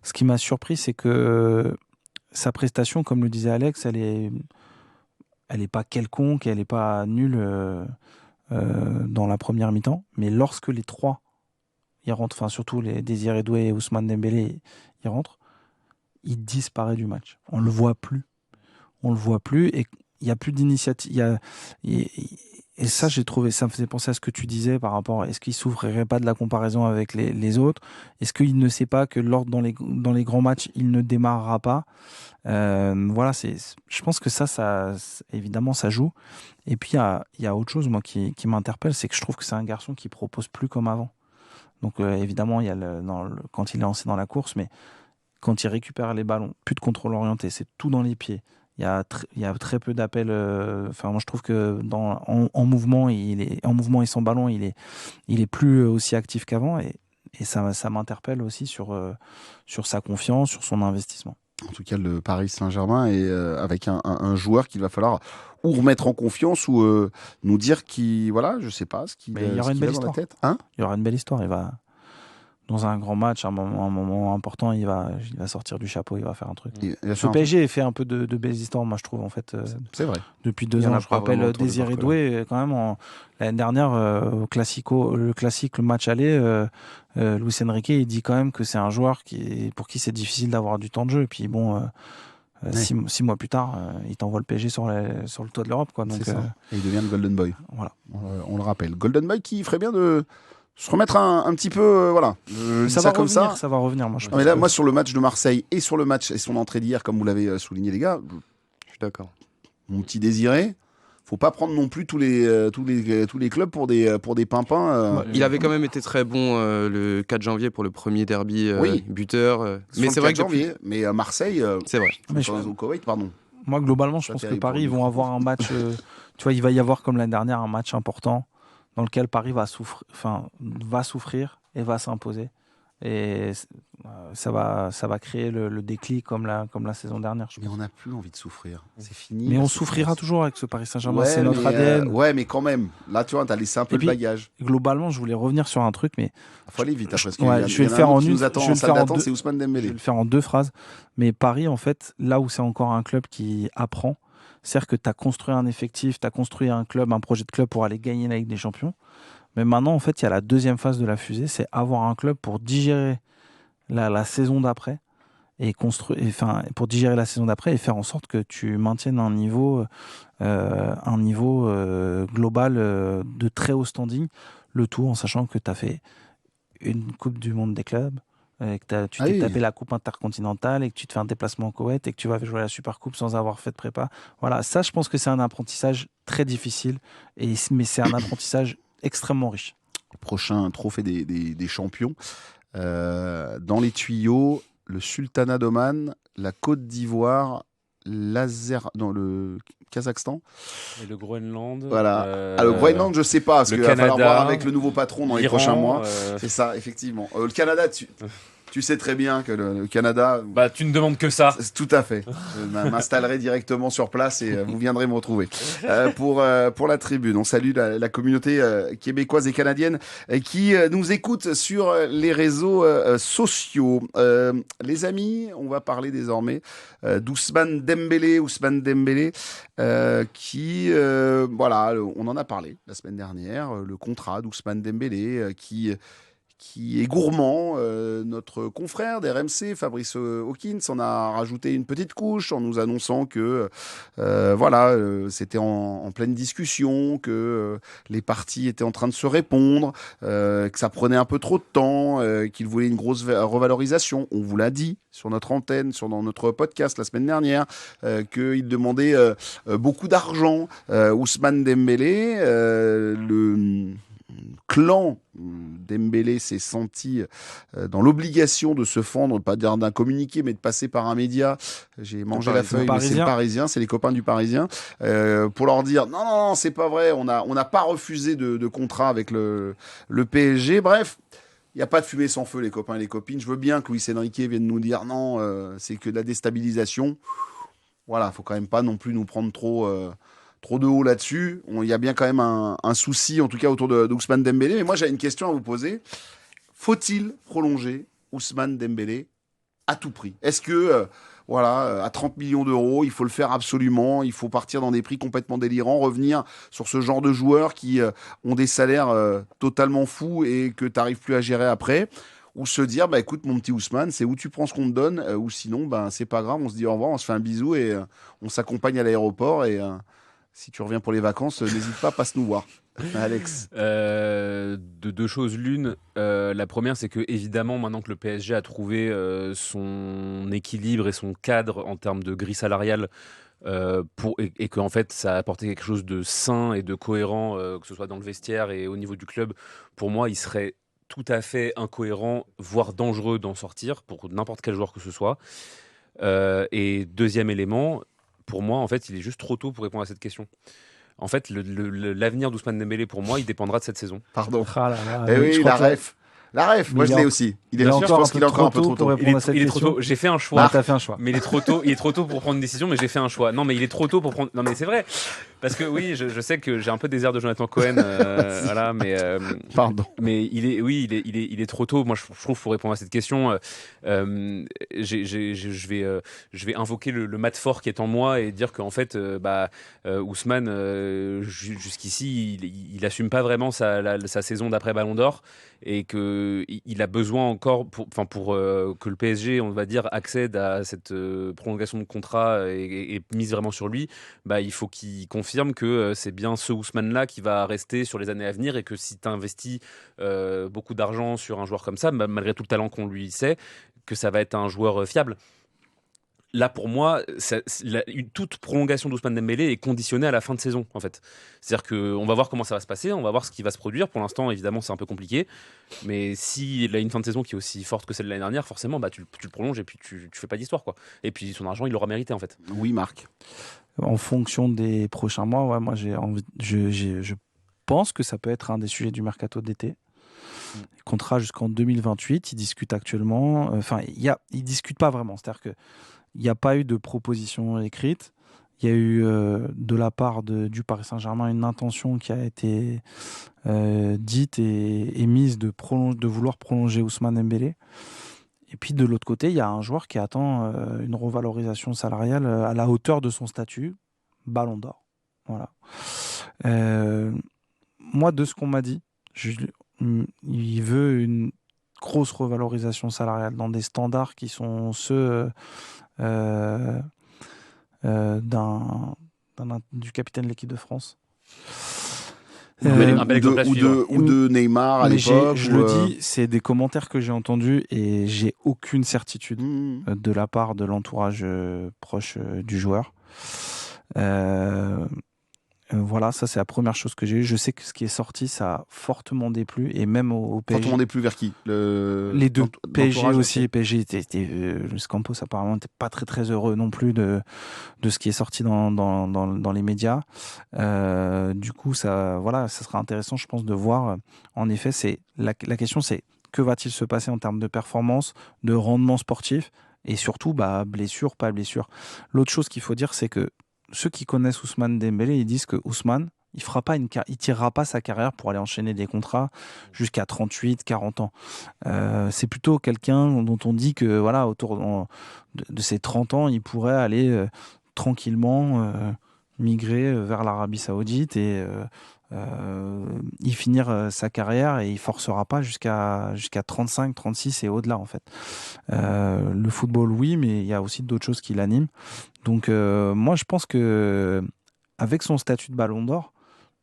ce qui m'a surpris, c'est que sa prestation, comme le disait Alex, elle est pas quelconque, elle est pas nulle dans la première mi-temps. Mais lorsque les trois ils rentrent, enfin surtout les Désiré Doué et Ousmane Dembélé, ils rentrent, il disparaît du match. On le voit plus. On le voit plus et il y a plus d'initiative. Et ça, j'ai trouvé, ça me faisait penser à ce que tu disais par rapport à est-ce qu'il souffrirait pas de la comparaison avec les autres? Est-ce qu'il ne sait pas que dans les grands matchs, il ne démarrera pas? Voilà, je pense que ça, évidemment, ça joue. Et puis, il y a autre chose, moi, qui m'interpelle, c'est que je trouve que c'est un garçon qui propose plus comme avant. Donc, évidemment, il y a quand il est lancé dans la course, mais quand il récupère les ballons, plus de contrôle orienté, c'est tout dans les pieds. Il y a très peu d'appels. Enfin, moi, je trouve que en mouvement, en mouvement et sans ballon, il est plus aussi actif qu'avant. Et ça m'interpelle aussi sur sa confiance, sur son investissement. En tout cas, le Paris Saint-Germain est avec un joueur qu'il va falloir ou remettre en confiance ou nous dire voilà, je sais pas ce qu'il il y aura une belle histoire. Dans la tête. Hein, il y aura une belle histoire. Il va dans un grand match, un moment important, il va sortir du chapeau, il va faire un truc. Ce PSG fait un peu de belles histoires, moi je trouve en fait. C'est vrai. Depuis 2 ans, je rappelle Désiré Doué quand même l'année dernière au le match aller, Luis Enrique il dit quand même que c'est un joueur pour qui c'est difficile d'avoir du temps de jeu. Et puis bon. 6 mois plus tard, il t'envoie le PSG sur le toit de l'Europe, quoi. Donc, c'est ça. Et il devient le Golden Boy. Voilà. On le rappelle. Golden Boy qui ferait bien de se remettre un petit peu, voilà. Ça va revenir. Moi, je pense mais là, moi, sur le match de Marseille et sur le match et son entrée d'hier, comme vous l'avez souligné, les gars, je suis d'accord. Mon petit Désiré, faut pas prendre non plus tous les clubs pour des pimpins. Il avait quand même été très bon le 4 janvier pour le premier derby buteur. Mais c'est vrai que janvier. Mais Marseille, c'est vrai. Au Koweït, pardon. Moi, globalement, je pense que Paris, ils vont avoir un match. Tu vois, il va y avoir comme l'année dernière un match important dans lequel Paris va souffrir et va s'imposer. Et ça va créer le déclic comme la saison dernière. Mais on n'a plus envie de souffrir. C'est fini. Mais on souffrira toujours avec ce Paris Saint-Germain. C'est notre ADN. Mais quand même. Là, tu vois, t'as laissé un peu le bagage. Globalement, je voulais revenir sur un truc, mais il faut aller vite. Parce je vais le faire en une. C'est Ousmane Dembélé. Je vais le faire en 2 phrases. Mais Paris, en fait, là où c'est encore un club qui apprend, c'est-à-dire que tu as construit un effectif, tu as construit un projet de club pour aller gagner la Ligue des Champions. Mais maintenant, en fait, il y a la deuxième phase de la fusée, c'est avoir un club pour digérer la saison d'après et pour digérer la saison d'après et faire en sorte que tu maintiennes un niveau global de très haut standing, le tout en sachant que tu as fait une Coupe du Monde des clubs, que tu t'es tapé la Coupe intercontinentale et que tu te fais un déplacement au Koweït et que tu vas jouer la Supercoupe sans avoir fait de prépa. Voilà, ça, je pense que c'est un apprentissage très difficile, mais c'est un apprentissage extrêmement riche. Prochain trophée des champions. Dans les tuyaux, le Sultanat d'Oman, la Côte d'Ivoire, le Kazakhstan. Et le Groenland. Voilà. Le Groenland, je sais pas, parce qu'il va falloir voir avec le nouveau patron dans les prochains mois. C'est ça, effectivement. Le Canada, tu sais très bien que le Canada... Bah, tu ne demandes que ça. Tout à fait. Je m'installerai directement sur place et vous viendrez me retrouver. Pour la tribune, on salue la communauté québécoise et canadienne qui nous écoute sur les réseaux sociaux. Les amis, on va parler désormais d'Ousmane Dembélé. Qui, on en a parlé la semaine dernière, le contrat d'Ousmane Dembélé qui est gourmand. Notre confrère d'RMC, Fabrice Hawkins, en a rajouté une petite couche en nous annonçant que c'était en pleine discussion, que les parties étaient en train de se répondre, que ça prenait un peu trop de temps, qu'il voulait une grosse revalorisation. On vous l'a dit sur notre antenne, dans notre podcast la semaine dernière, qu'il demandait beaucoup d'argent. Ousmane Dembélé, clan Dembélé s'est senti dans l'obligation de se fendre, pas dire d'un communiqué, mais de passer par un média. J'ai mangé la feuille, mais c'est le Parisien, c'est les copains du Parisien, pour leur dire non, c'est pas vrai, on n'a pas refusé de contrat avec le PSG. Bref. Il n'y a pas de fumée sans feu, les copains et les copines. Je veux bien que Luis Enrique vienne nous dire non, c'est que de la déstabilisation. Voilà, il ne faut quand même pas non plus nous prendre trop de haut là-dessus. Il y a bien quand même un souci, en tout cas autour d'Ousmane Dembélé. Mais moi, j'ai une question à vous poser. Faut-il prolonger Ousmane Dembélé à tout prix ? Est-ce que, à 30 millions d'euros, il faut le faire absolument ? Il faut partir dans des prix complètement délirants, revenir sur ce genre de joueurs qui ont des salaires totalement fous et que tu n'arrives plus à gérer après ? Ou se dire, écoute, mon petit Ousmane, c'est où tu prends ce qu'on te donne, ou sinon, c'est pas grave, on se dit au revoir, on se fait un bisou et on s'accompagne à l'aéroport. Et si tu reviens pour les vacances, n'hésite pas, passe nous voir. Alex. De deux choses l'une. La première, c'est que évidemment, maintenant que le PSG a trouvé son équilibre et son cadre en termes de grille salariale, et qu'en fait, ça a apporté quelque chose de sain et de cohérent, que ce soit dans le vestiaire et au niveau du club, pour moi, il serait tout à fait incohérent, voire dangereux d'en sortir pour n'importe quel joueur que ce soit. Et deuxième élément, pour moi, en fait, il est juste trop tôt pour répondre à cette question. En fait, l'avenir d'Ousmane Dembélé, pour moi, il dépendra de cette saison. Pardon. Ah là là, eh oui, la ref, moi je l'ai aussi. Je pense qu'il est encore un peu trop tôt. Il est trop tôt. J'ai fait un choix. T'as fait un choix. Mais il est trop tôt pour prendre une décision, mais j'ai fait un choix. Non, mais il est trop tôt pour prendre. Non, mais c'est vrai. Parce que oui, je sais que j'ai un peu des airs de Jonathan Cohen, voilà, mais pardon. Mais il est trop tôt. Moi, je trouve pour répondre à cette question, je vais invoquer le mat fort qui est en moi et dire qu'en fait, Ousmane, jusqu'ici, il assume pas vraiment sa saison d'après Ballon d'Or et que il a besoin encore pour que le PSG, on va dire, accède à cette prolongation de contrat et mise vraiment sur lui. Il faut qu'il confirme que c'est bien ce Ousmane-là qui va rester sur les années à venir et que si tu investis beaucoup d'argent sur un joueur comme ça, malgré tout le talent qu'on lui sait, que ça va être un joueur fiable. Là, pour moi, toute prolongation d'Ousmane Dembélé est conditionnée à la fin de saison, en fait. C'est-à-dire qu'on va voir comment ça va se passer, on va voir ce qui va se produire. Pour l'instant, évidemment, c'est un peu compliqué. Mais s'il a une fin de saison qui est aussi forte que celle de l'année dernière, forcément, tu le prolonges et puis tu fais pas d'histoire, quoi. Et puis son argent, il l'aura mérité, en fait. Oui, Marc. En fonction des prochains mois, moi, je pense que ça peut être un des sujets du mercato d'été. Contrat jusqu'en 2028, ils discutent actuellement. Ils discutent pas vraiment. C'est-à-dire que il n'y a pas eu de proposition écrite. Il y a eu de la part du Paris Saint-Germain une intention qui a été dite et émise de vouloir prolonger Ousmane Dembélé. Et puis de l'autre côté, il y a un joueur qui attend une revalorisation salariale à la hauteur de son statut, Ballon d'Or. Voilà. Moi, de ce qu'on m'a dit, il veut une grosse revalorisation salariale dans des standards qui sont ceux du capitaine de l'équipe de France. Ou de Neymar à l'époque. Je le dis, c'est des commentaires que j'ai entendus et j'ai aucune certitude de la part de l'entourage proche du joueur. Voilà, ça c'est la première chose que j'ai eue. Je sais que ce qui est sorti, ça a fortement déplu et même au PSG. Fortement déplu vers qui Les deux, PSG aussi. PSG Campos apparemment n'était pas très très heureux non plus de ce qui est sorti dans les médias. Du coup, ça sera intéressant, je pense, de voir. En effet, la question, c'est que va-t-il se passer en termes de performance, de rendement sportif et surtout, blessure, pas blessure. L'autre chose qu'il faut dire, c'est que ceux qui connaissent Ousmane Dembélé, ils disent que Ousmane, il tirera pas sa carrière pour aller enchaîner des contrats jusqu'à 38, 40 ans. C'est plutôt quelqu'un dont on dit que autour de ses 30 ans, il pourrait aller tranquillement migrer vers l'Arabie Saoudite et y finir sa carrière et il forcera pas jusqu'à 35, 36 et au-delà en fait. Le football oui, mais il y a aussi d'autres choses qui l'animent. Donc moi je pense que avec son statut de Ballon d'Or,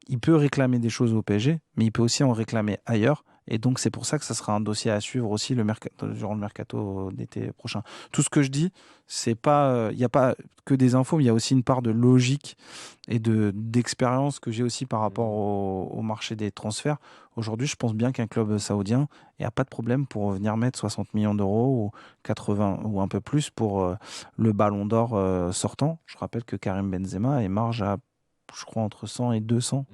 il peut réclamer des choses au PSG, mais il peut aussi en réclamer ailleurs Et donc, c'est pour ça que ça sera un dossier à suivre aussi durant le mercato d'été prochain. Tout ce que je dis, c'est pas, il n'y a pas que des infos, mais il y a aussi une part de logique et d'expérience que j'ai aussi par rapport au marché des transferts. Aujourd'hui, je pense bien qu'un club saoudien n'a pas de problème pour venir mettre 60 millions d'euros ou 80 ou un peu plus pour le ballon d'or sortant. Je rappelle que Karim Benzema émarge à, je crois, entre 100 et 200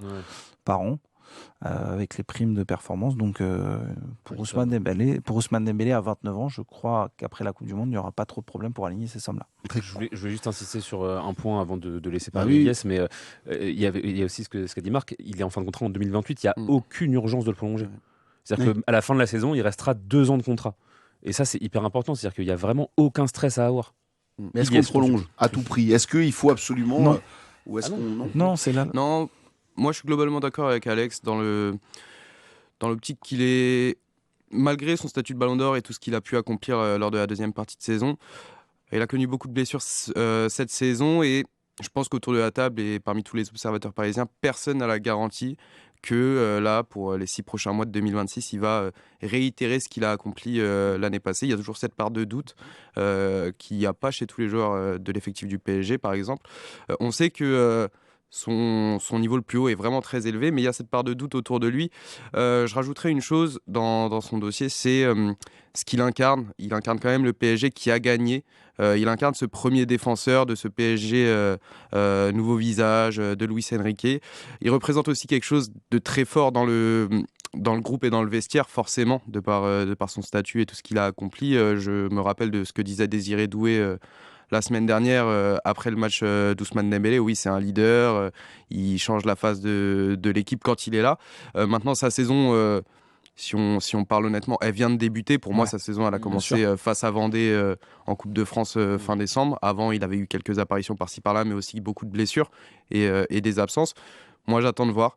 par an. Avec les primes de performance. Donc, pour Ousmane Dembélé à 29 ans, je crois qu'après la Coupe du Monde, il n'y aura pas trop de problème pour aligner ces sommes-là. Je voulais juste insister sur un point avant de laisser parler Elias, mais il y a aussi ce qu'a dit Marc, il est en fin de contrat en 2028, il n'y a aucune urgence de le prolonger. C'est-à-dire qu'à la fin de la saison, il restera 2 ans de contrat. Et ça, c'est hyper important, c'est-à-dire qu'il n'y a vraiment aucun stress à avoir. Mais est-ce qu'on prolonge à tout prix? Est-ce qu'il faut absolument... Non. Ou est-ce Non, c'est là. Non. Moi, je suis globalement d'accord avec Alex dans l'optique qu'il est, malgré son statut de Ballon d'Or et tout ce qu'il a pu accomplir lors de la deuxième partie de saison, il a connu beaucoup de blessures cette saison et je pense qu'autour de la table et parmi tous les observateurs parisiens, personne n'a la garantie que là, pour les 6 prochains mois de 2026, il va réitérer ce qu'il a accompli l'année passée. Il y a toujours cette part de doute qu'il n'y a pas chez tous les joueurs de l'effectif du PSG, par exemple. On sait que... Son niveau le plus haut est vraiment très élevé, mais il y a cette part de doute autour de lui. Je rajouterais une chose dans son dossier, c'est ce qu'il incarne. Il incarne quand même le PSG qui a gagné. Il incarne ce premier défenseur de ce PSG nouveau visage de Luis Enrique. Il représente aussi quelque chose de très fort dans le groupe et dans le vestiaire, forcément, de par son statut et tout ce qu'il a accompli. Je me rappelle de ce que disait Désiré Doué la semaine dernière, après le match d'Ousmane Dembélé. Oui, c'est un leader, il change la face de l'équipe quand il est là. Maintenant, sa saison, si on parle honnêtement, elle vient de débuter. Pour moi, sa saison, elle a commencé face à Vendée en Coupe de France fin décembre. Avant, il avait eu quelques apparitions par-ci par-là, mais aussi beaucoup de blessures et des absences. Moi, j'attends de voir.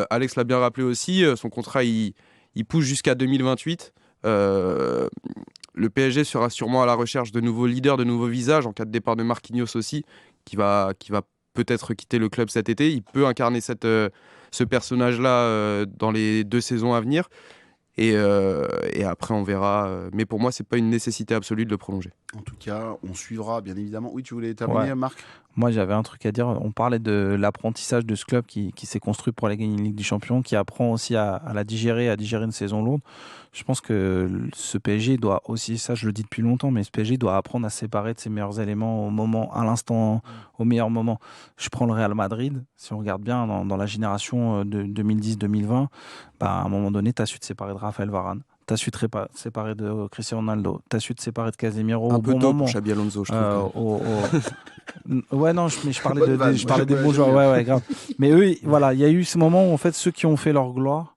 Alex l'a bien rappelé aussi, son contrat, il pousse jusqu'à 2028. Le PSG sera sûrement à la recherche de nouveaux leaders, de nouveaux visages, en cas de départ de Marquinhos aussi, qui va peut-être quitter le club cet été. Il peut incarner ce personnage-là dans les 2 saisons à venir. Et après, on verra. Mais pour moi, c'est pas une nécessité absolue de le prolonger. En tout cas, on suivra, bien évidemment. Oui, tu voulais terminer, Marc ? Moi, j'avais un truc à dire. On parlait de l'apprentissage de ce club qui s'est construit pour aller gagner une Ligue des Champions, qui apprend aussi à digérer une saison lourde. Je pense que ce PSG doit aussi, ça je le dis depuis longtemps, mais ce PSG doit apprendre à séparer de ses meilleurs éléments à l'instant, au meilleur moment. Je prends le Real Madrid. Si on regarde bien dans la génération de 2010-2020, à un moment donné, tu as su te séparer de Raphaël Varane. Tu as su te séparer de Cristiano Ronaldo. Tu as su te séparer de Casemiro. Un peu tôt pour Xabi Alonso, je trouve. Ouais, non, mais je parlais des bons joueurs. Ouais, grave. Mais eux, voilà, il y a eu ce moment où, en fait, ceux qui ont fait leur gloire,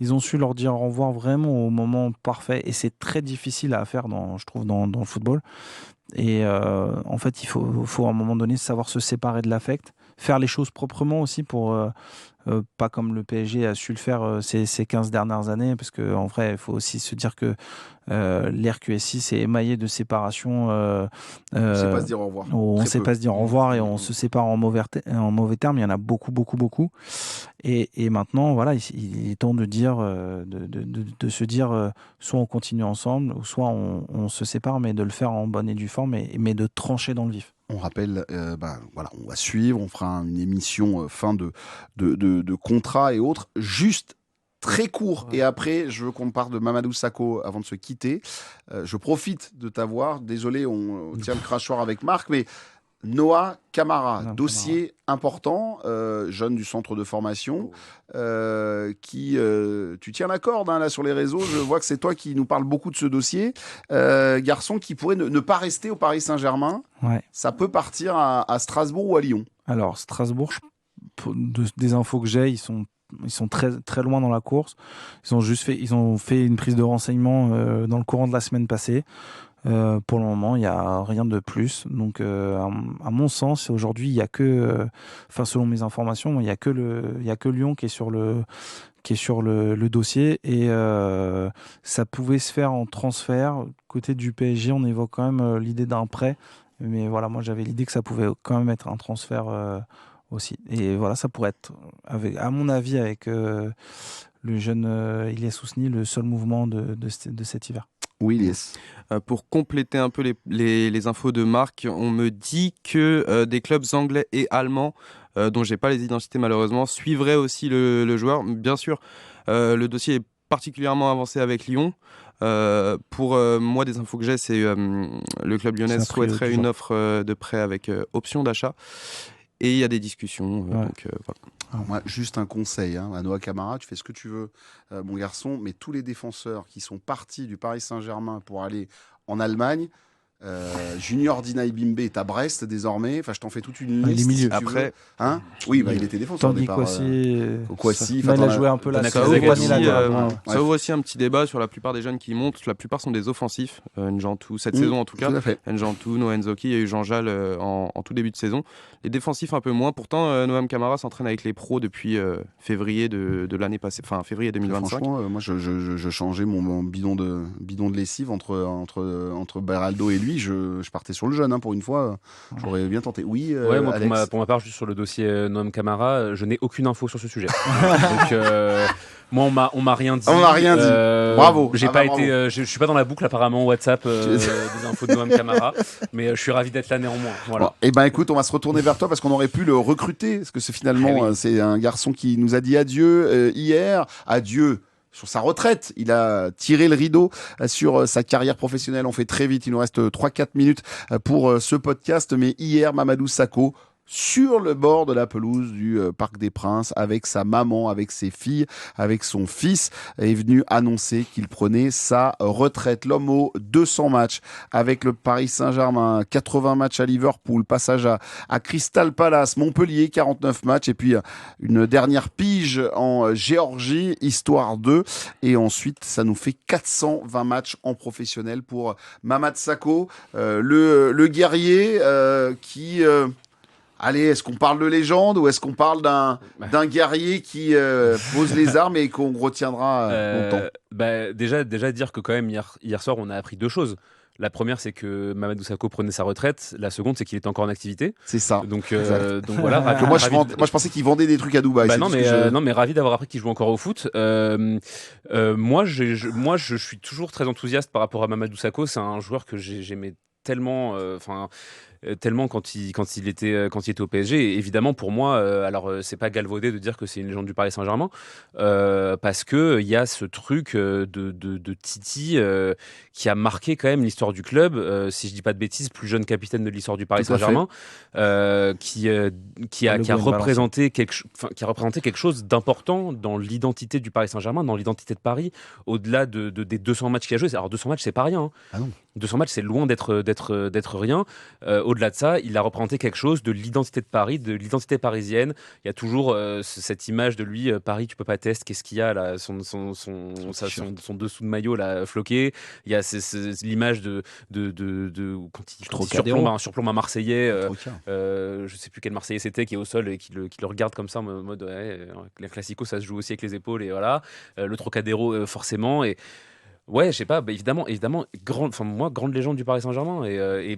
ils ont su leur dire au revoir vraiment au moment parfait. Et c'est très difficile à faire, je trouve, dans le football. Et en fait, il faut à un moment donné savoir se séparer de l'affect, faire les choses proprement aussi pour... pas comme le PSG a su le faire ces 15 dernières années, parce qu'en vrai, il faut aussi se dire que l'RQSI s'est émaillé de séparation. On ne sait pas se dire au revoir. On ne sait pas se dire au revoir et on se sépare en mauvais termes. Il y en a beaucoup, beaucoup, beaucoup. Et maintenant, voilà, il est temps de dire, de se dire, soit on continue ensemble, ou soit on se sépare, mais de le faire en bonne et due forme, mais de trancher dans le vif. On rappelle, voilà, on va suivre, on fera une émission fin de contrat et autres, juste très court. Et après, je veux qu'on parle de Mamadou Sakho avant de se quitter. Je profite de t'avoir. Désolé, on tient le crachoir avec Marc, mais Noah Camara, dossier important, jeune du centre de formation, tu tiens la corde là sur les réseaux. Je vois que c'est toi qui nous parle beaucoup de ce dossier. Garçon qui pourrait ne pas rester au Paris Saint-Germain. Ouais. Ça peut partir à Strasbourg ou à Lyon. Alors Strasbourg, des infos que j'ai, ils sont très très loin dans la course. Ils ont fait une prise de renseignement dans le courant de la semaine passée. Pour le moment, il n'y a rien de plus. Donc, à mon sens, aujourd'hui, il n'y a que, selon mes informations, il n'y a que Lyon qui est sur le dossier. Et ça pouvait se faire en transfert. Côté du PSG, on évoque quand même l'idée d'un prêt. Mais voilà, moi, j'avais l'idée que ça pouvait quand même être un transfert aussi. Et voilà, ça pourrait être, à mon avis, avec le jeune Ilyes Ousni le seul mouvement de cet hiver. Oui, Ilyes. Pour compléter un peu les infos de Marc, on me dit que des clubs anglais et allemands, dont j'ai pas les identités malheureusement, suivraient aussi le joueur. Bien sûr, le dossier est particulièrement avancé avec Lyon. Pour moi, des infos que j'ai, c'est le club lyonnais souhaiterait une offre de prêt avec option d'achat. Et il y a des discussions. Donc, voilà. Moi, juste un conseil à Noah Camara, tu fais ce que tu veux, mon garçon, mais tous les défenseurs qui sont partis du Paris Saint-Germain pour aller en Allemagne, Junior Dinaï Bimbe est à Brest désormais. Enfin, je t'en fais toute une liste. Il est milieu. Si Après, oui, il était défenseur. Tandis Kwasi, il a joué un peu ça ouvre aussi un petit débat sur la plupart des jeunes qui montent. La plupart sont des offensifs. Njantou, cette saison en tout cas. Njantou, Noah Nzoki, il y a eu Jean Jal en tout début de saison. Les défensifs un peu moins. Pourtant, Noam Camara s'entraîne avec les pros depuis février de l'année passée, enfin février 2025. Franchement, moi, je changeais mon bidon de lessive entre Beraldo et lui. Je partais sur le jeune pour une fois. J'aurais bien tenté. Oui, moi, Alex. pour ma part, juste sur le dossier Noam Camara, je n'ai aucune info sur ce sujet. Donc, moi, on m'a rien dit. On m'a rien dit. Bravo. Je suis pas dans la boucle apparemment WhatsApp des infos de Noam Camara, mais je suis ravi d'être là néanmoins. Voilà. Et ben écoute, on va se retourner vers toi parce qu'on aurait pu le recruter, parce que c'est finalement c'est un garçon qui nous a dit adieu hier, adieu. Sur sa retraite, il a tiré le rideau sur sa carrière professionnelle. On fait très vite, il nous reste 3-4 minutes pour ce podcast. Mais hier, Mamadou Sakho, sur le bord de la pelouse du Parc des Princes, avec sa maman, avec ses filles, avec son fils, est venu annoncer qu'il prenait sa retraite. L'homme aux 200 matchs avec le Paris Saint-Germain, 80 matchs à Liverpool, passage à Crystal Palace, Montpellier, 49 matchs, et puis une dernière pige en Géorgie, histoire 2. Et ensuite, ça nous fait 420 matchs en professionnel pour Mamad Sakho, le guerrier qui... Allez, est-ce qu'on parle de légende ou est-ce qu'on parle d'un guerrier qui pose les armes et qu'on retiendra longtemps? Déjà dire que quand même hier soir on a appris deux choses. La première, c'est que Mamadou Sakho prenait sa retraite. La seconde, c'est qu'il était encore en activité. C'est ça. Donc voilà. Moi, je pensais qu'il vendait des trucs à Dubaï. Non, mais ravi d'avoir appris qu'il joue encore au foot. Moi, je suis toujours très enthousiaste par rapport à Mamadou Sakho. C'est un joueur que j'aimais tellement. Tellement quand il était au PSG. Et évidemment pour moi, alors c'est pas galvaudé de dire que c'est une légende du Paris Saint-Germain, parce que il y a ce truc de Titi qui a marqué quand même l'histoire du club, si je dis pas de bêtises, plus jeune capitaine de l'histoire du Paris Saint-Germain, qui a représenté quelque chose d'important dans l'identité du Paris Saint-Germain, dans l'identité de Paris, au-delà des 200 matchs qu'il a joué. Alors 200 matchs, c'est pas rien. Ah non. 200 matchs, c'est loin d'être rien. Au-delà de ça, il a représenté quelque chose de l'identité de Paris, de l'identité parisienne. Il y a toujours cette image de lui, Paris, tu peux pas tester, qu'est-ce qu'il y a là, son dessous de maillot là, floqué. Il y a l'image de quand il surplombe un Marseillais, je sais plus quel Marseillais c'était, qui est au sol et qui le regarde comme ça en mode les classicos, ça se joue aussi avec les épaules, et voilà. Le Trocadéro, forcément. Et ouais, je sais pas, évidemment, grande légende du Paris Saint-Germain,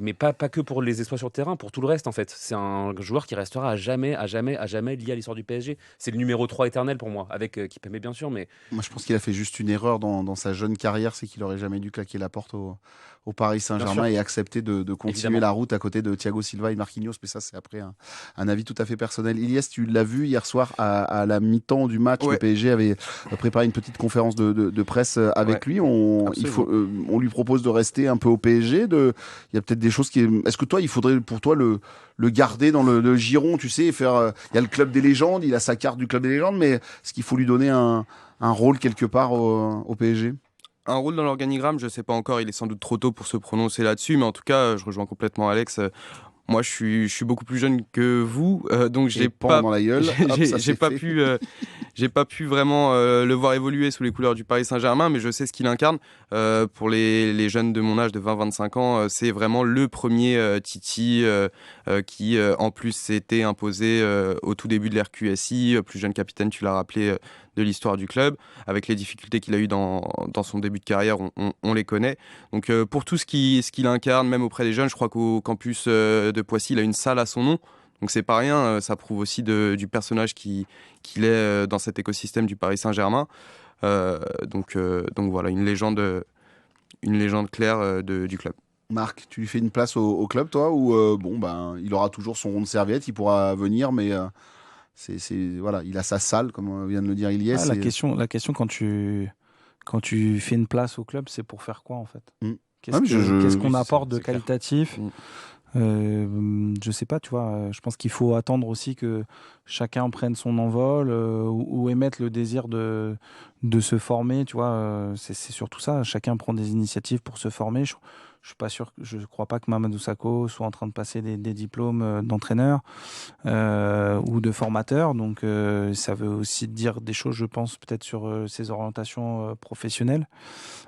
mais pas que pour les exploits sur le terrain, pour tout le reste en fait. C'est un joueur qui restera à jamais lié à l'histoire du PSG. C'est le numéro 3 éternel pour moi, avec Kipembe bien sûr, mais... Moi je pense qu'il a fait juste une erreur dans sa jeune carrière, c'est qu'il aurait jamais dû claquer la porte au Paris Saint-Germain et accepter de continuer Évidemment. la route à côté de Thiago Silva et Marquinhos, mais ça c'est après un avis tout à fait personnel. Ilyes, tu l'as vu hier soir à la mi-temps du match, le PSG avait préparé une petite conférence de presse avec lui. On lui propose de rester un peu au PSG. Il y a peut-être des choses qui... Est-ce que toi, il faudrait pour toi le garder dans le giron, tu sais, faire... Il y a le club des légendes, il a sa carte du club des légendes, mais est-ce qu'il faut lui donner un rôle quelque part au PSG? Un rôle dans l'organigramme, je ne sais pas encore, il est sans doute trop tôt pour se prononcer là-dessus, mais en tout cas, je rejoins complètement Alex. Moi, je suis beaucoup plus jeune que vous, donc j'ai pas pu vraiment le voir évoluer sous les couleurs du Paris Saint-Germain, mais je sais ce qu'il incarne. Pour les jeunes de mon âge, de 20-25 ans, c'est vraiment le premier Titi qui, en plus, s'était imposé au tout début de l'RQSI, plus jeune capitaine, tu l'as rappelé, de l'histoire du club, avec les difficultés qu'il a eues dans son début de carrière, on les connaît. Donc pour tout ce qu'il incarne, même auprès des jeunes, je crois qu'au campus de Poissy, il a une salle à son nom. Donc c'est pas rien, ça prouve aussi du personnage qu'il est dans cet écosystème du Paris Saint-Germain. Donc voilà, une légende claire du club. Marc, tu lui fais une place au club, toi, ou il aura toujours son rond de serviette, il pourra venir, mais voilà, il a sa salle, comme vient de le dire Ilyes. La question quand tu fais une place au club, c'est pour faire quoi en fait? Qu'est-ce qu'on apporte de qualitatif? Je sais pas, tu vois, je pense qu'il faut attendre aussi que chacun prenne son envol ou émette le désir de se former, tu vois, c'est surtout ça, chacun prend des initiatives pour se former. Je suis pas sûr, je crois pas que Mamadou Sakho soit en train de passer des diplômes d'entraîneur ou de formateur, donc ça veut aussi dire des choses, je pense, peut-être sur ses orientations professionnelles.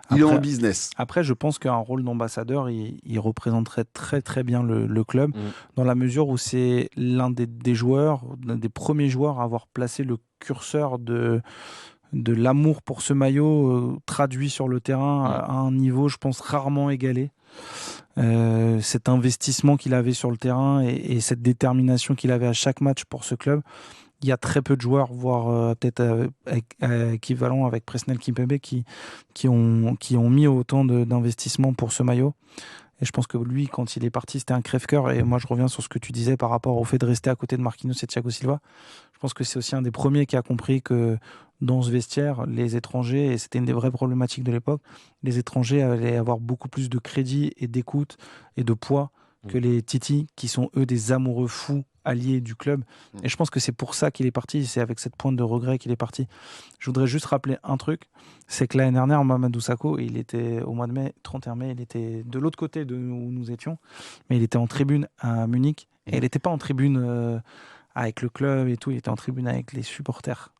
Il est en business. Après, je pense qu'un rôle d'ambassadeur, il représenterait très très bien le club, dans la mesure où c'est l'un des joueurs, l'un des premiers joueurs à avoir placé le curseur de l'amour pour ce maillot traduit sur le terrain à un niveau, je pense, rarement égalé. Cet investissement qu'il avait sur le terrain et cette détermination qu'il avait à chaque match pour ce club, il y a très peu de joueurs, voire peut-être équivalent avec Presnel Kimpembe qui ont mis autant d'investissement pour ce maillot. Et je pense que lui, quand il est parti, c'était un crève-cœur. Et moi, je reviens sur ce que tu disais par rapport au fait de rester à côté de Marquinhos et Thiago Silva. Je pense que c'est aussi un des premiers qui a compris que dans ce vestiaire, les étrangers, et c'était une des vraies problématiques de l'époque, les étrangers allaient avoir beaucoup plus de crédit et d'écoute et de poids que les Titi, qui sont eux des amoureux fous alliés du club. Et je pense que c'est pour ça qu'il est parti, c'est avec cette pointe de regret qu'il est parti. Je voudrais juste rappeler un truc, c'est que l'année dernière, Mamadou Sakho, il était au mois de mai, 31 mai, il était de l'autre côté de où nous étions, mais il était en tribune à Munich, et il n'était pas en tribune avec le club et tout, il était en tribune avec les supporters.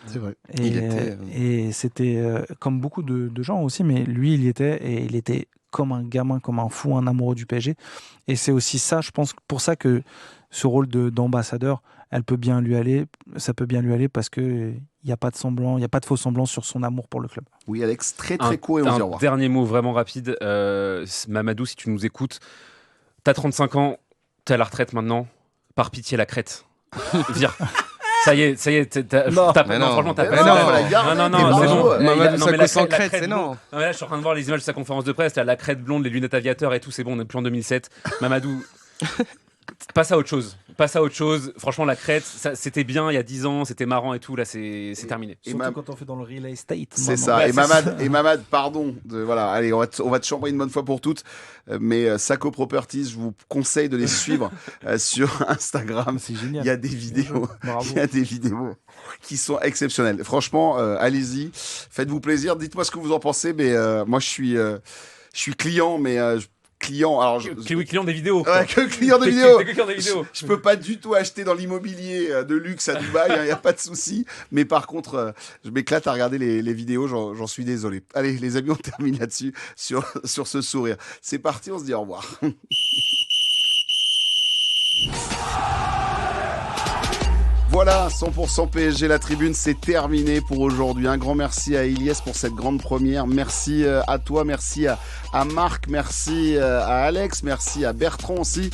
C'est vrai. Et c'était comme beaucoup de gens aussi, mais lui, il y était, et il était comme un gamin, comme un fou, un amoureux du PSG. Et c'est aussi ça, je pense, pour ça que ce rôle d'ambassadeur, ça peut bien lui aller parce qu'il n'y a pas de semblant, il n'y a pas de faux semblant sur son amour pour le club. Oui, Alex, très court et on se dit au revoir. Dernier mot vraiment rapide. Mamadou, si tu nous écoutes, t'as 35 ans, t'es à la retraite maintenant, par pitié la crête. Vire. Ça y est, franchement, t'as pas. Non, c'est bon. Mamadou Sakho sans crête, c'est non. Non, mais là, je suis en train de voir les images de sa conférence de presse, là, la crête blonde, les lunettes aviateurs et tout, c'est bon, on n'est plus en 2007. Mamadou, passe à autre chose. Franchement, la crête, c'était bien il y a 10 ans, c'était marrant et tout, là, c'est terminé. Surtout quand on fait dans le real estate. C'est ça. Et Mamad, pardon. Voilà, allez, on va te chambrer une bonne fois pour toutes. Mais Sakho Properties, je vous conseille de les suivre sur Instagram. C'est génial. Il y a des vidéos. Il y a des vidéos qui sont exceptionnelles. Franchement, allez-y. Faites-vous plaisir. Dites-moi ce que vous en pensez. Mais moi, je suis client, mais client. Alors, client des vidéos. Ouais, que client des vidéos. Je peux pas du tout acheter dans l'immobilier de luxe à Dubaï, il n'y a pas de souci. Mais par contre, je m'éclate à regarder les vidéos, j'en suis désolé. Allez, les amis, on termine là-dessus, sur ce sourire. C'est parti, on se dit au revoir. Voilà, 100% PSG, la tribune, c'est terminé pour aujourd'hui. Un grand merci à Ilyes pour cette grande première. Merci à toi, merci à Marc, merci à Alex, merci à Bertrand aussi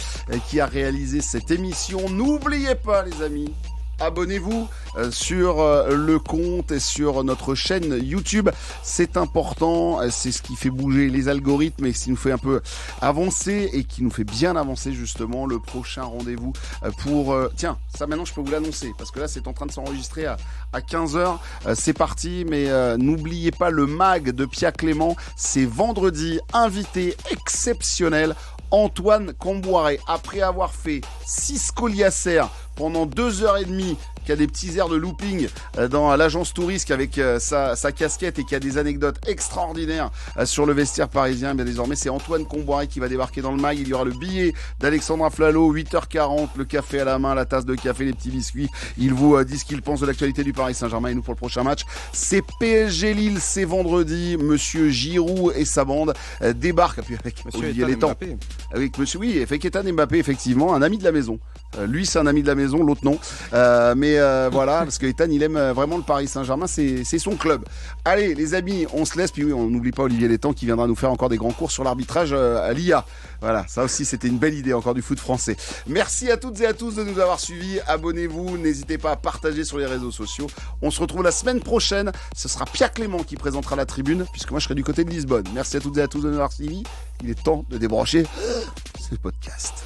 qui a réalisé cette émission. N'oubliez pas, les amis, abonnez-vous sur le compte et sur notre chaîne YouTube. C'est important, c'est ce qui fait bouger les algorithmes et ce qui nous fait un peu avancer et qui nous fait bien avancer justement. Le prochain rendez-vous pour... Tiens, ça maintenant je peux vous l'annoncer parce que là c'est en train de s'enregistrer à 15h. C'est parti, mais n'oubliez pas le mag de Pia Clément. C'est vendredi, invité exceptionnel. Antoine Comboiré, après avoir fait 6 coliacères pendant 2h30, qui a des petits airs de looping dans l'agence touriste avec sa casquette et qui a des anecdotes extraordinaires sur le vestiaire parisien. Bien désormais, c'est Antoine Comboiré qui va débarquer dans le mag. Il y aura le billet d'Alexandra Flalo, 8h40, le café à la main, la tasse de café, les petits biscuits. Il vous dit ce qu'il pense de l'actualité du Paris Saint-Germain. Et nous, pour le prochain match, c'est PSG Lille, c'est vendredi. Monsieur Giroud et sa bande débarquent avec Monsieur Olivier Létang. Avec monsieur, oui, Ethan Mbappé, effectivement, un ami de la maison. Lui, c'est un ami de la maison. raison, l'autre non. Mais voilà, parce que Ethan, il aime vraiment le Paris Saint-Germain, c'est son club. Allez, les amis, on se laisse. Puis oui, on n'oublie pas Olivier Létang qui viendra nous faire encore des grands cours sur l'arbitrage à l'IA. Voilà, ça aussi, c'était une belle idée encore du foot français. Merci à toutes et à tous de nous avoir suivis. Abonnez-vous, n'hésitez pas à partager sur les réseaux sociaux. On se retrouve la semaine prochaine. Ce sera Pierre Clément qui présentera la tribune, puisque moi je serai du côté de Lisbonne. Merci à toutes et à tous de nous avoir suivis. Il est temps de débrancher ce podcast.